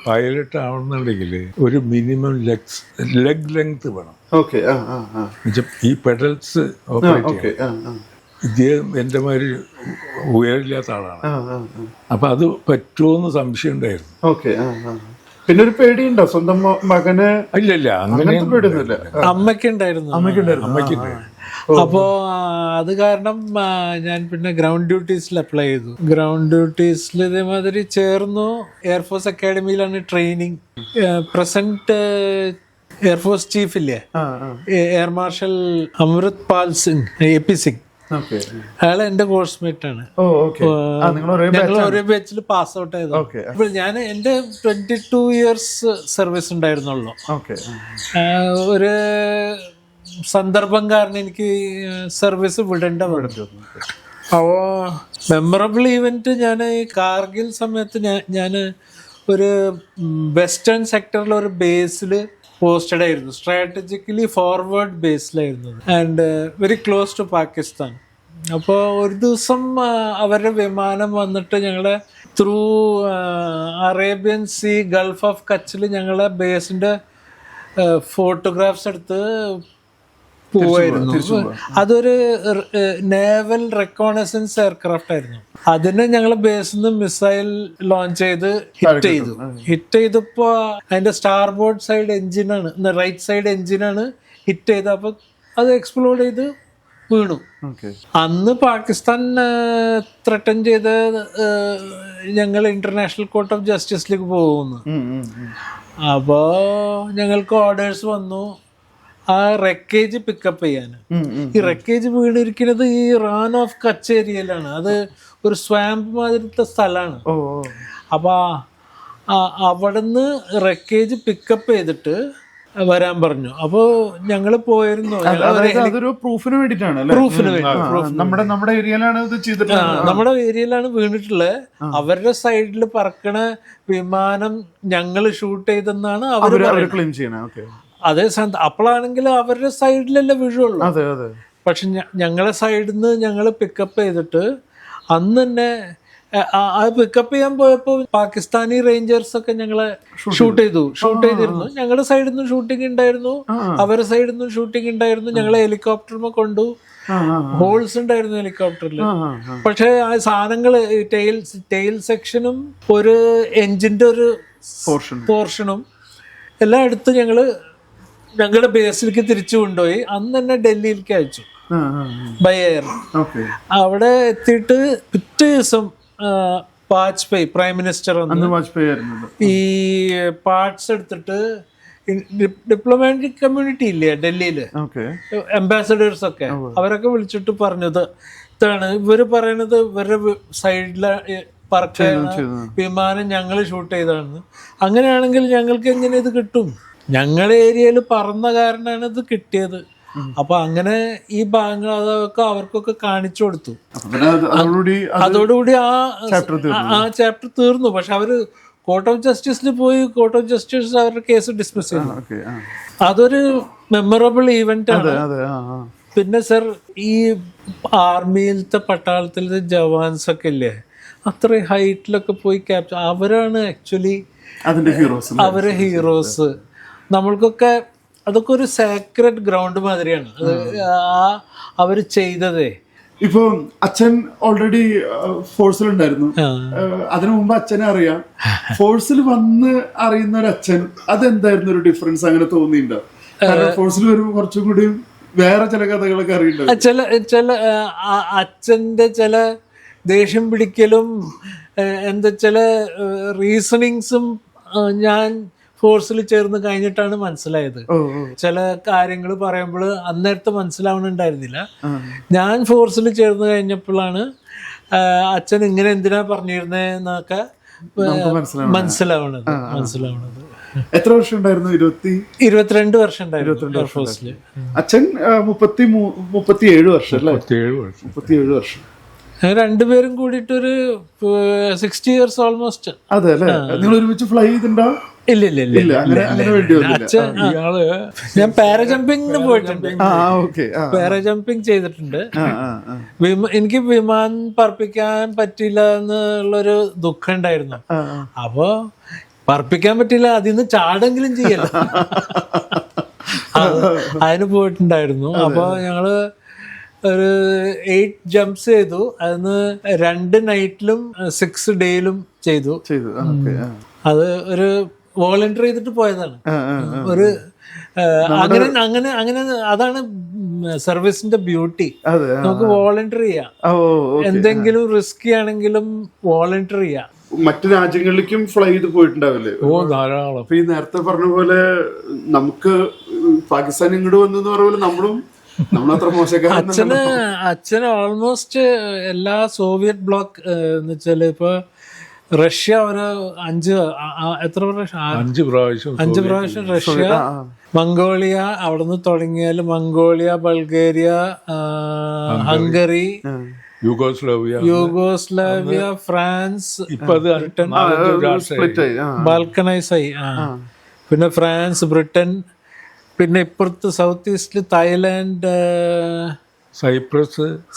പൈലറ്റ് ആവണമെന്നുണ്ടെങ്കിൽ ഒരു മിനിമം ലെഗ് ലെങ്ത് വേണം. ഈ പെഡൽസ് ഓപ്പറേറ്റ് ചെയ്യാൻ ഇദ്ദേഹം എൻ്റെ മാതിരി ഉയരില്ലാത്ത ആളാണ്. അപ്പം അത് പറ്റുമോയെന്ന് സംശയം ഉണ്ടായിരുന്നു. പിന്നെ ഒരു പേടിയുണ്ടോ സ്വന്തം മകന്? ഇല്ല അങ്ങനത്തെ പേടിയൊന്നുമില്ല. അമ്മയ്ക്കുണ്ടായിരുന്നു. അപ്പോ അത് കാരണം ഞാൻ പിന്നെ ഗ്രൗണ്ട് ഡ്യൂട്ടീസിൽ അപ്ലൈ ചെയ്തു. ഗ്രൗണ്ട് ഡ്യൂട്ടീസിൽ ഇതേമാതിരി ചേർന്നു. എയർഫോഴ്സ് അക്കാഡമിയിലാണ് ട്രെയിനിങ്. പ്രസന്റ് എയർഫോഴ്സ് ചീഫ് ഇല്ലേ, air marshal Amrit Pal Singh, AP Singh, അയാൾ എന്റെ കോഴ്സ്മേറ്റ് ആണ്. ഞങ്ങൾ ഒരേ ബാച്ചിൽ പാസ് ഔട്ട് ചെയ്തു. ഞാൻ എന്റെ 22 years സർവീസ് ഉണ്ടായിരുന്നുള്ളൂ. ഒരു സന്ദർഭം കാരണം എനിക്ക് സർവീസ് വിടേണ്ട വന്നു. അപ്പോൾ മെമ്മറബിൾ ഈവന്റ്, ഞാൻ ഈ കാർഗിൽ സമയത്ത് ഞാൻ ഒരു വെസ്റ്റേൺ സെക്ടറിലെ ഒരു ബേസിൽ പോസ്റ്റഡ് ആയിരുന്നു. സ്ട്രാറ്റജിക്കലി ഫോർവേഡ് ബേസിലായിരുന്നു and very close to Pakistan. അപ്പോൾ ഒരു ദിവസം അവരുടെ വിമാനം വന്നിട്ട് ഞങ്ങളെ through Arabian Sea, Gulf of കച്ചിൽ ഞങ്ങളെ ബേസിൻ്റെ ഫോട്ടോഗ്രാഫ്സ് എടുത്ത് പോവായിരുന്നു. അതൊരു നേവൽ റെക്കോണസൻസ് എയർക്രാഫ്റ്റ് ആയിരുന്നു. അതിനെ ഞങ്ങൾ ബേസിൽ നിന്ന് മിസൈൽ ലോഞ്ച് ചെയ്ത് ഹിറ്റ് ചെയ്തപ്പോ അതിന്റെ സ്റ്റാർബോർഡ് സൈഡ് എഞ്ചിനാണ്, റൈറ്റ് സൈഡ് എഞ്ചിനാണ് ഹിറ്റ് ചെയ്തത്. അപ്പൊ അത് എക്സ്പ്ലോഡ് ചെയ്ത് വീണു. അന്ന് പാകിസ്ഥാൻ ത്രട്ടൻ ചെയ്ത് ഞങ്ങൾ ഇന്റർനാഷണൽ കോർട്ട് ഓഫ് ജസ്റ്റിസിലേക്ക് പോകുന്നു. അപ്പോ ഞങ്ങൾക്ക് ഓർഡേഴ്സ് വന്നു ആ റെക്കേജ് പിക്കപ്പ് ചെയ്യാൻ. ഈ റെക്കേജ് വീണിരിക്കുന്നത് ഈ റാൻ ഓഫ് കച്ച് ഏരിയയിലാണ്. അത് ഒരു സ്വാമ്പ് മാതിരത്തെ സ്ഥലമാണ്. അപ്പൊ അവിടുന്ന് റെക്കേജ് പിക്കപ്പ് ചെയ്തിട്ട് വരാൻ പറഞ്ഞു. അപ്പൊ ഞങ്ങള് പോയിരുന്നു. പ്രൂഫിന് വേണ്ടിട്ടാണ്, നമ്മുടെ ഏരിയയിലാണ് വീണിട്ടുള്ളത്. അവരുടെ സൈഡിൽ പറക്കണ വിമാനം ഞങ്ങള് ഷൂട്ട് ചെയ്തെന്നാണ് അവർ ക്ലെയിം ചെയ്യണത്. അതേ അപ്പോഴാണെങ്കിൽ അവരുടെ സൈഡിലല്ലേ വീഴുള്ളൂ. പക്ഷെ ഞങ്ങളെ സൈഡിൽ നിന്ന് ഞങ്ങൾ പിക്കപ്പ് ചെയ്തിട്ട് അന്ന് തന്നെ പിക്കപ്പ് ചെയ്യാൻ പോയപ്പോൾ പാകിസ്ഥാനി റേഞ്ചേഴ്സ് ഒക്കെ ഞങ്ങളെ ഷൂട്ട് ചെയ്തിരുന്നു. ഞങ്ങളുടെ സൈഡിൽ നിന്നും ഷൂട്ടിംഗ് ഉണ്ടായിരുന്നു, അവരുടെ സൈഡിൽ നിന്നും ഷൂട്ടിംഗ് ഉണ്ടായിരുന്നു. ഞങ്ങളെ ഹെലികോപ്റ്ററിൽ കൊണ്ടു, ഹോൾസ് ഉണ്ടായിരുന്നു ഹെലികോപ്റ്ററിൽ. പക്ഷെ ആ സാധനങ്ങള് ടെയിൽ സെക്ഷനും ഒരു എഞ്ചിന്റെ ഒരു പോർഷനും എല്ലാം എടുത്ത് ഞങ്ങളുടെ ബേസിലേക്ക് തിരിച്ചു കൊണ്ടുപോയി. അന്ന് തന്നെ ഡൽഹിയിലേക്ക് അയച്ചു ബൈ എയർ. അവിടെ എത്തിയിട്ട് പിറ്റേ ദിവസം വാജ്പേയി പ്രൈം മിനിസ്റ്റർ ഈ പാർട്സ് എടുത്തിട്ട് ഡിപ്ലോമാറ്റിക് കമ്മ്യൂണിറ്റി ഇല്ലേ ഡൽഹിയില്, അംബാസഡേഴ്സ് ഒക്കെ, അവരൊക്കെ വിളിച്ചിട്ട് പറഞ്ഞത് ഇതാണ് ഇവര് പറയണത് ഇവരുടെ സൈഡിലെ പറക്കുന്ന വിമാനം ഞങ്ങൾ ഷൂട്ട് ചെയ്തതാണെന്ന്. അങ്ങനെയാണെങ്കിൽ ഞങ്ങൾക്ക് എങ്ങനെ ഇത് കിട്ടും? ഞങ്ങളുടെ ഏരിയയിൽ പറന്ന കാരണമാണ് ഇത് കിട്ടിയത്. അപ്പൊ അങ്ങനെ ഈ ഭാഗങ്ങൾ അതൊക്കെ അവർക്കൊക്കെ കാണിച്ചു കൊടുത്തു. അതോടുകൂടി ആ ചാപ്റ്റർ തീർന്നു. പക്ഷെ അവര് കോർട്ട് ഓഫ് ജസ്റ്റിസിൽ പോയി, കോർട്ട് ഓഫ് ജസ്റ്റിസ് അവരുടെ കേസ് ഡിസ്മിസ് ചെയ്തു. അതൊരു മെമ്മറബിൾ ഈവന്റ് ആണ്. പിന്നെ സർ, ഈ ആർമിയിലത്തെ പട്ടാളത്തിലത്തെ ജവാൻസ് ഒക്കെ ഇല്ലേ, അത്രയും ഹൈറ്റിലൊക്കെ പോയി ക്യാപ്ചർ, അവരാണ് ആക്ച്വലി അവരെ ഹീറോസ്. നമ്മൾക്കൊക്കെ അതൊക്കെ ഒരു സാക്രഡ് ഗ്രൗണ്ട് മാതിരിയാണ് അവര് ചെയ്തതേ. ഇപ്പൊ അച്ഛൻ ഓൾറെഡി ഫോഴ്സിലുണ്ടായിരുന്നു, അതിനു മുമ്പ് അച്ഛനെ അറിയാം. ഫോഴ്സിൽ വന്ന് അറിയുന്ന ഒരു അച്ഛൻ, അതെന്തായിരുന്നു ഒരു ഡിഫറൻസ് അങ്ങനെ തോന്നിയിട്ടുണ്ടോ? കാരണം ഫോഴ്സിൽ വരുമ്പോൾ കുറച്ചും കൂടി വേറെ ചില കഥകളൊക്കെ അറിയണ്ടോ? ചില അച്ഛന്റെ ചില ദേഷ്യം പിടിക്കലും എന്താ ചില റീസണിങ്സും ഞാൻ ഫോഴ്സിൽ ചേർന്ന് കഴിഞ്ഞിട്ടാണ് മനസ്സിലായത്. ചില കാര്യങ്ങൾ പറയുമ്പോൾ അന്നേരത്തെ മനസ്സിലാവണുണ്ടായിരുന്നില്ല. ഞാൻ ഫോഴ്സിൽ ചേർന്ന് കഴിഞ്ഞപ്പോഴാണ് അച്ഛൻ ഇങ്ങനെ എന്തിനാ പറഞ്ഞിരുന്നേന്നൊക്കെ മനസ്സിലാവണത്. എത്ര വർഷം ഉണ്ടായിരുന്നു? 22 വർഷം ഉണ്ടായിരുന്നു എയർഫോഴ്സിൽ. അച്ഛൻ 37 വർഷം അല്ലേ? 37 വർഷം. രണ്ടുപേരും കൂടിയിട്ടൊരു 60 years ഓൾമോസ്റ്റ്. അതെ അല്ലേ? നിങ്ങൾ ഒരുമിച്ച് ഫ്ലൈ ചെയ്തിട്ടുണ്ടോ? ഇല്ല. ഞാൻ പാരജമ്പിങ്ങിന് പോയിട്ടുണ്ട്, പാരജമ്പിങ് ചെയ്തിട്ടുണ്ട്. എനിക്ക് വിമാനം പറപ്പിക്കാൻ പറ്റില്ല എന്നുള്ളൊരു ദുഃഖം ഉണ്ടായിരുന്നു. അപ്പൊ പറപ്പിക്കാൻ പറ്റില്ല, അതിന്ന് ചാടെങ്കിലും ചെയ്യല്ലോ, അതിന് പോയിട്ടുണ്ടായിരുന്നു. അപ്പൊ ഞങ്ങള് ഒരു 8 jumps ചെയ്തു. അതിന് 2 നൈറ്റിലും 6 ഡേയിലും ചെയ്തു. അത് ഒരു വോളണ്ടിയർ ചെയ്തിട്ട് പോയതാണ്. ഒരു അങ്ങനെ അങ്ങനെ അങ്ങനെ അതാണ് സർവീസിന്റെ ബ്യൂട്ടി. അതെ. നമുക്ക് വോളണ്ടിയർ ചെയ്യാം, എന്തെങ്കിലും റിസ്കി ആണെങ്കിലും വോളണ്ടിയർ ചെയ്യാം. മറ്റു രാജ്യങ്ങളിലേക്കും ഫ്ലൈ ചെയ്ത് പോയിട്ടുണ്ടാവില്ലേ? ധാരാളം. അപ്പൊ ഈ നേരത്തെ പറഞ്ഞ പോലെ നമുക്ക് പാകിസ്ഥാൻ ഇങ്ങോട്ട് വന്നെന്ന് പറഞ്ഞ പോലെ നമ്മളത്ര മോശക്കാരൻ. അച്ഛന് ഓൾമോസ്റ്റ് എല്ലാ സോവിയറ്റ് ബ്ലോക്ക് എന്ന് വെച്ചാല് ഇപ്പൊ റഷ്യ ഒരു 5 പ്രാവശ്യം റഷ്യ, മംഗോളിയ, അവിടുന്ന് തുടങ്ങിയാൽ Mongolia, Bulgaria, Hungary, Yugoslavia, France, Britain, Balkanise ആയി. പിന്നെ ഫ്രാൻസ്, ബ്രിട്ടൻ, പിന്നെ ഇപ്പുറത്ത് സൗത്ത് ഈസ്റ്റില് തായ്ലാൻഡ്,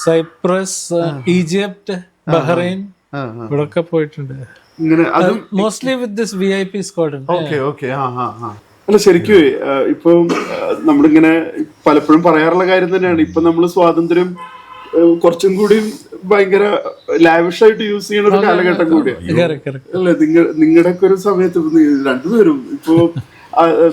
സൈപ്രസ്, ഈജിപ്റ്റ്, ബഹ്റൈൻ, ഇവിടൊക്കെ പോയിട്ടുണ്ട്. Mostly with this VIP squadron. അല്ല ശരിക്കും ഇപ്പൊ നമ്മളിങ്ങനെ പലപ്പോഴും പറയാറുള്ള കാര്യം തന്നെയാണ്. ഇപ്പൊ നമ്മള് സ്വാതന്ത്ര്യം കുറച്ചും കൂടി ഭയങ്കര ലാവിഷായിട്ട് യൂസ് ചെയ്യുന്ന ഒരു കാലഘട്ടം കൂടിയാണ് അല്ലേ? നിങ്ങളുടെ ഒക്കെ ഒരു സമയത്ത് രണ്ടുപേരും ഇപ്പോ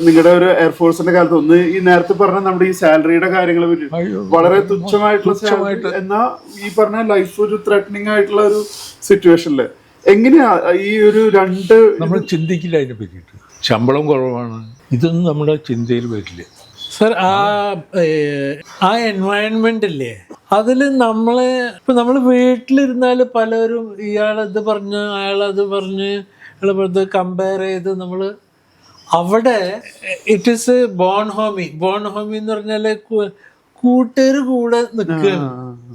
നിങ്ങളുടെ ഒരു എയർഫോഴ്സിന്റെ കാലത്ത് ഒന്ന് ഈ നേരത്തെ പറഞ്ഞ നമ്മുടെ ഈ സാലറിയുടെ കാര്യങ്ങളെ പറ്റി വളരെ തുച്ഛമായിട്ടുള്ള എന്നാ ഈ പറഞ്ഞ ലൈഫ് ഒരു ത്രെറ്റനിങ് ആയിട്ടുള്ള ഒരു സിറ്റുവേഷനില് എങ്ങനെയാ ഈ ഒരു രണ്ട് നമ്മൾ ചിന്തിക്കില്ല അതിനെ പറ്റിയിട്ട്. ശമ്പളം കുറവാണ്, ഇതൊന്നും നമ്മുടെ ചിന്തയിൽ വരില്ല സർ. ആ എൻവയൺമെന്റ് ഇല്ലേ, അതിൽ നമ്മൾ വീട്ടിലിരുന്നാൽ പലരും ഇയാളത് പറഞ്ഞ് അയാളത് പറഞ്ഞ് അയാളത് കമ്പയർ ചെയ്ത് നമ്മൾ അവിടെ ഇറ്റ് ഈസ് ബോൺ ഹോമി എന്ന് പറഞ്ഞാല് കൂട്ടുകാർ കൂടെ നിൽക്കുകയാണ്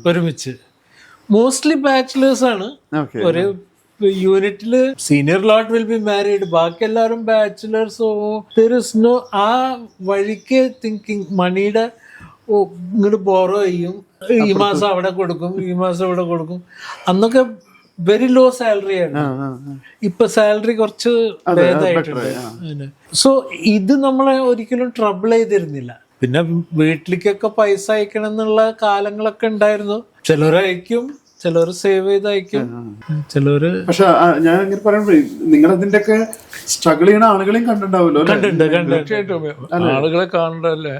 ഒരുമിച്ച്. മോസ്റ്റ്ലി ബാച്ചിലേഴ്സ് ആണ്. ഒരു യൂണിറ്റില് senior lot will be married, ബാക്കി എല്ലാവരും ബാച്ചിലേഴ്സോ. ആ വഴിക്ക് തിങ്കിങ് മണിയുടെ ഇങ്ങോട്ട് ബോറോ ചെയ്യും, ഈ മാസം അവിടെ കൊടുക്കും, ഈ മാസം ഇവിടെ കൊടുക്കും. അന്നൊക്കെ വെരി ലോ സാലറി ആണ്. ഇപ്പൊ സാലറി കുറച്ച് ഭേദമായിട്ടുണ്ട്. സോ ഇത് നമ്മളെ ഒരിക്കലും ട്രബിൾ ചെയ്തിരുന്നില്ല. പിന്നെ വീട്ടിലേക്കൊക്കെ പൈസ അയക്കണം എന്നുള്ള കാലങ്ങളൊക്കെ ഉണ്ടായിരുന്നു. ചിലർ അയക്കും, ചിലർ സേവ് ചെയ്ത് അയക്കും, ചിലര്. പക്ഷെ ഞാൻ ഇങ്ങനെ പറയുമ്പോഴേ നിങ്ങൾ അതിന്റെ ഒക്കെ സ്ട്രഗിൾ ചെയ്യുന്ന ആളുകളെയും കണ്ടിട്ടുണ്ടാവുമല്ലോ? തീർച്ചയായിട്ടും ആളുകളെ കാണണ്ടല്ലേ.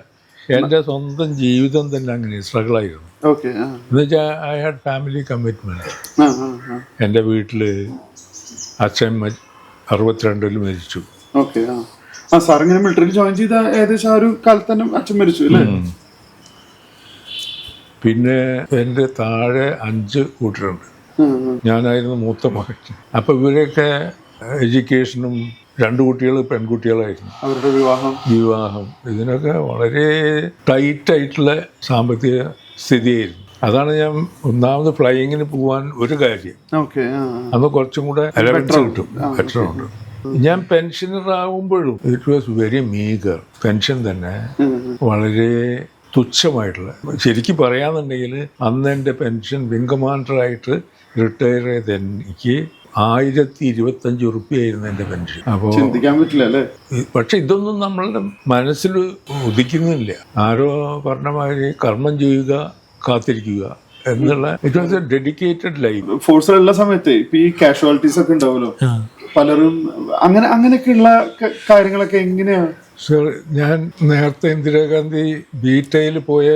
എൻ്റെ സ്വന്തം ജീവിതം തന്നെ അങ്ങനെ സ്ട്രഗിൾ ആയിരുന്നു. എന്നുവെച്ചാൽ ഐ ഹാഡ് ഫാമിലി കമ്മിറ്റ്മെന്റ്. എൻ്റെ വീട്ടില് അച്ഛൻ 62 മരിച്ചു. സാറിങ്ങനെ മിലിറ്ററിയിൽ ജോയിൻ ചെയ്ത ഏകദേശം ആ ഒരു കാലത്ത് തന്നെ അച്ഛൻ മരിച്ചു അല്ലേ? പിന്നെ എൻ്റെ താഴെ 5 കൂട്ടരുണ്ട്. ഞാനായിരുന്നു മൂത്ത മകൻ. അപ്പൊ ഇവരൊക്കെ എഡ്യൂക്കേഷനും 2 കുട്ടികൾ പെൺകുട്ടികളായിരുന്നു. അവരുടെ വിവാഹം ഇതിനൊക്കെ വളരെ ടൈറ്റായിട്ടുള്ള സാമ്പത്തിക സ്ഥിതിയായിരുന്നു. അതാണ് ഞാൻ ഒന്നാമത് ഫ്ലൈയിങ്ങിന് പോവാൻ ഒരു കാര്യം. അന്ന് കുറച്ചും കൂടെ അലവൻസ് കിട്ടും, ബെറ്റർ ഉണ്ട്. ഞാൻ പെൻഷനർ ആകുമ്പോഴും it was very meagre. Pension തന്നെ വളരെ തുച്ഛമായിട്ടുള്ള. ശരിക്കും പറയാന്നുണ്ടെങ്കിൽ അന്ന് എൻ്റെ പെൻഷൻ വിംഗ് കമാൻഡറായിട്ട് റിട്ടയർ ചെയ്ത് എനിക്ക് 1025 റുപ്യായിരുന്നു എൻ്റെ പെൻഷൻ. അപ്പോൾ ചിന്തിക്കാൻ പറ്റില്ല അല്ലേ? പക്ഷെ ഇതൊന്നും നമ്മളുടെ മനസ്സിൽ ഉദിക്കുന്നില്ല. ആരോ പറഞ്ഞ മാതിരി കർമ്മം ചെയ്യുക, കാത്തിരിക്കുക എന്നുള്ള it was a dedicated life. ഫോഴ്സിലുള്ള സമയത്ത് ഇപ്പൊ ഈ കാഷ്വാലിറ്റീസ് ഒക്കെ ഉണ്ടാവുമല്ലോ, പലരും അങ്ങനെയൊക്കെയുള്ള കാര്യങ്ങളൊക്കെ എങ്ങനെയാ? സർ, ഞാൻ നേരത്തെ ഇന്ദിരാഗാന്ധി ബീറ്റയിൽ പോയ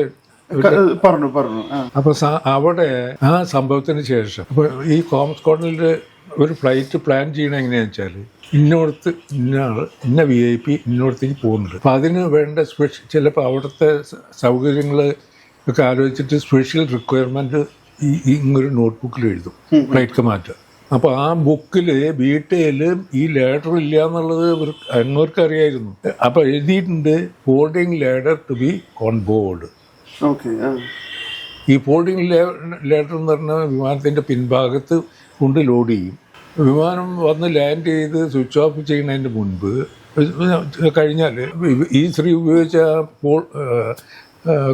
പറഞ്ഞു. അപ്പൊ അവിടെ ആ സംഭവത്തിന് ശേഷം അപ്പൊ ഈ കോമസ് കോർണറിൽ ഒരു ഫ്ലൈറ്റ് പ്ലാൻ ചെയ്യണത് എങ്ങനെയാണെന്ന് വെച്ചാൽ ഇന്നോടത്ത് ഇന്ന VIP ഇന്നോടത്തേക്ക് പോകുന്നുണ്ട്. അപ്പൊ അതിന് വേണ്ട ചിലപ്പോൾ അവിടുത്തെ സൗകര്യങ്ങൾ ഒക്കെ ആലോചിച്ചിട്ട് സ്പെഷ്യൽ റിക്വയർമെന്റ് ഇങ്ങൊരു നോട്ട്ബുക്കിൽ എഴുതും ഫ്ലൈറ്റ് കമാൻഡർ. അപ്പോൾ ആ ബുക്കിൽ ബീറ്റയിൽ ഈ ലേഡർ ഇല്ല എന്നുള്ളത് അങ്ങോർക്ക് അറിയായിരുന്നു. അപ്പോൾ എഴുതിയിട്ടുണ്ട് folding ladder to be on board. ഈ ഫോൾഡിങ് ലേഡർ എന്ന് പറഞ്ഞാൽ വിമാനത്തിൻ്റെ പിൻഭാഗത്ത് കൊണ്ട് ലോഡ് ചെയ്യും. വിമാനം വന്ന് ലാൻഡ് ചെയ്ത് സ്വിച്ച് ഓഫ് ചെയ്യുന്നതിന് മുൻപ് കഴിഞ്ഞാൽ ഈ സ്ത്രീ ഉപയോഗിച്ച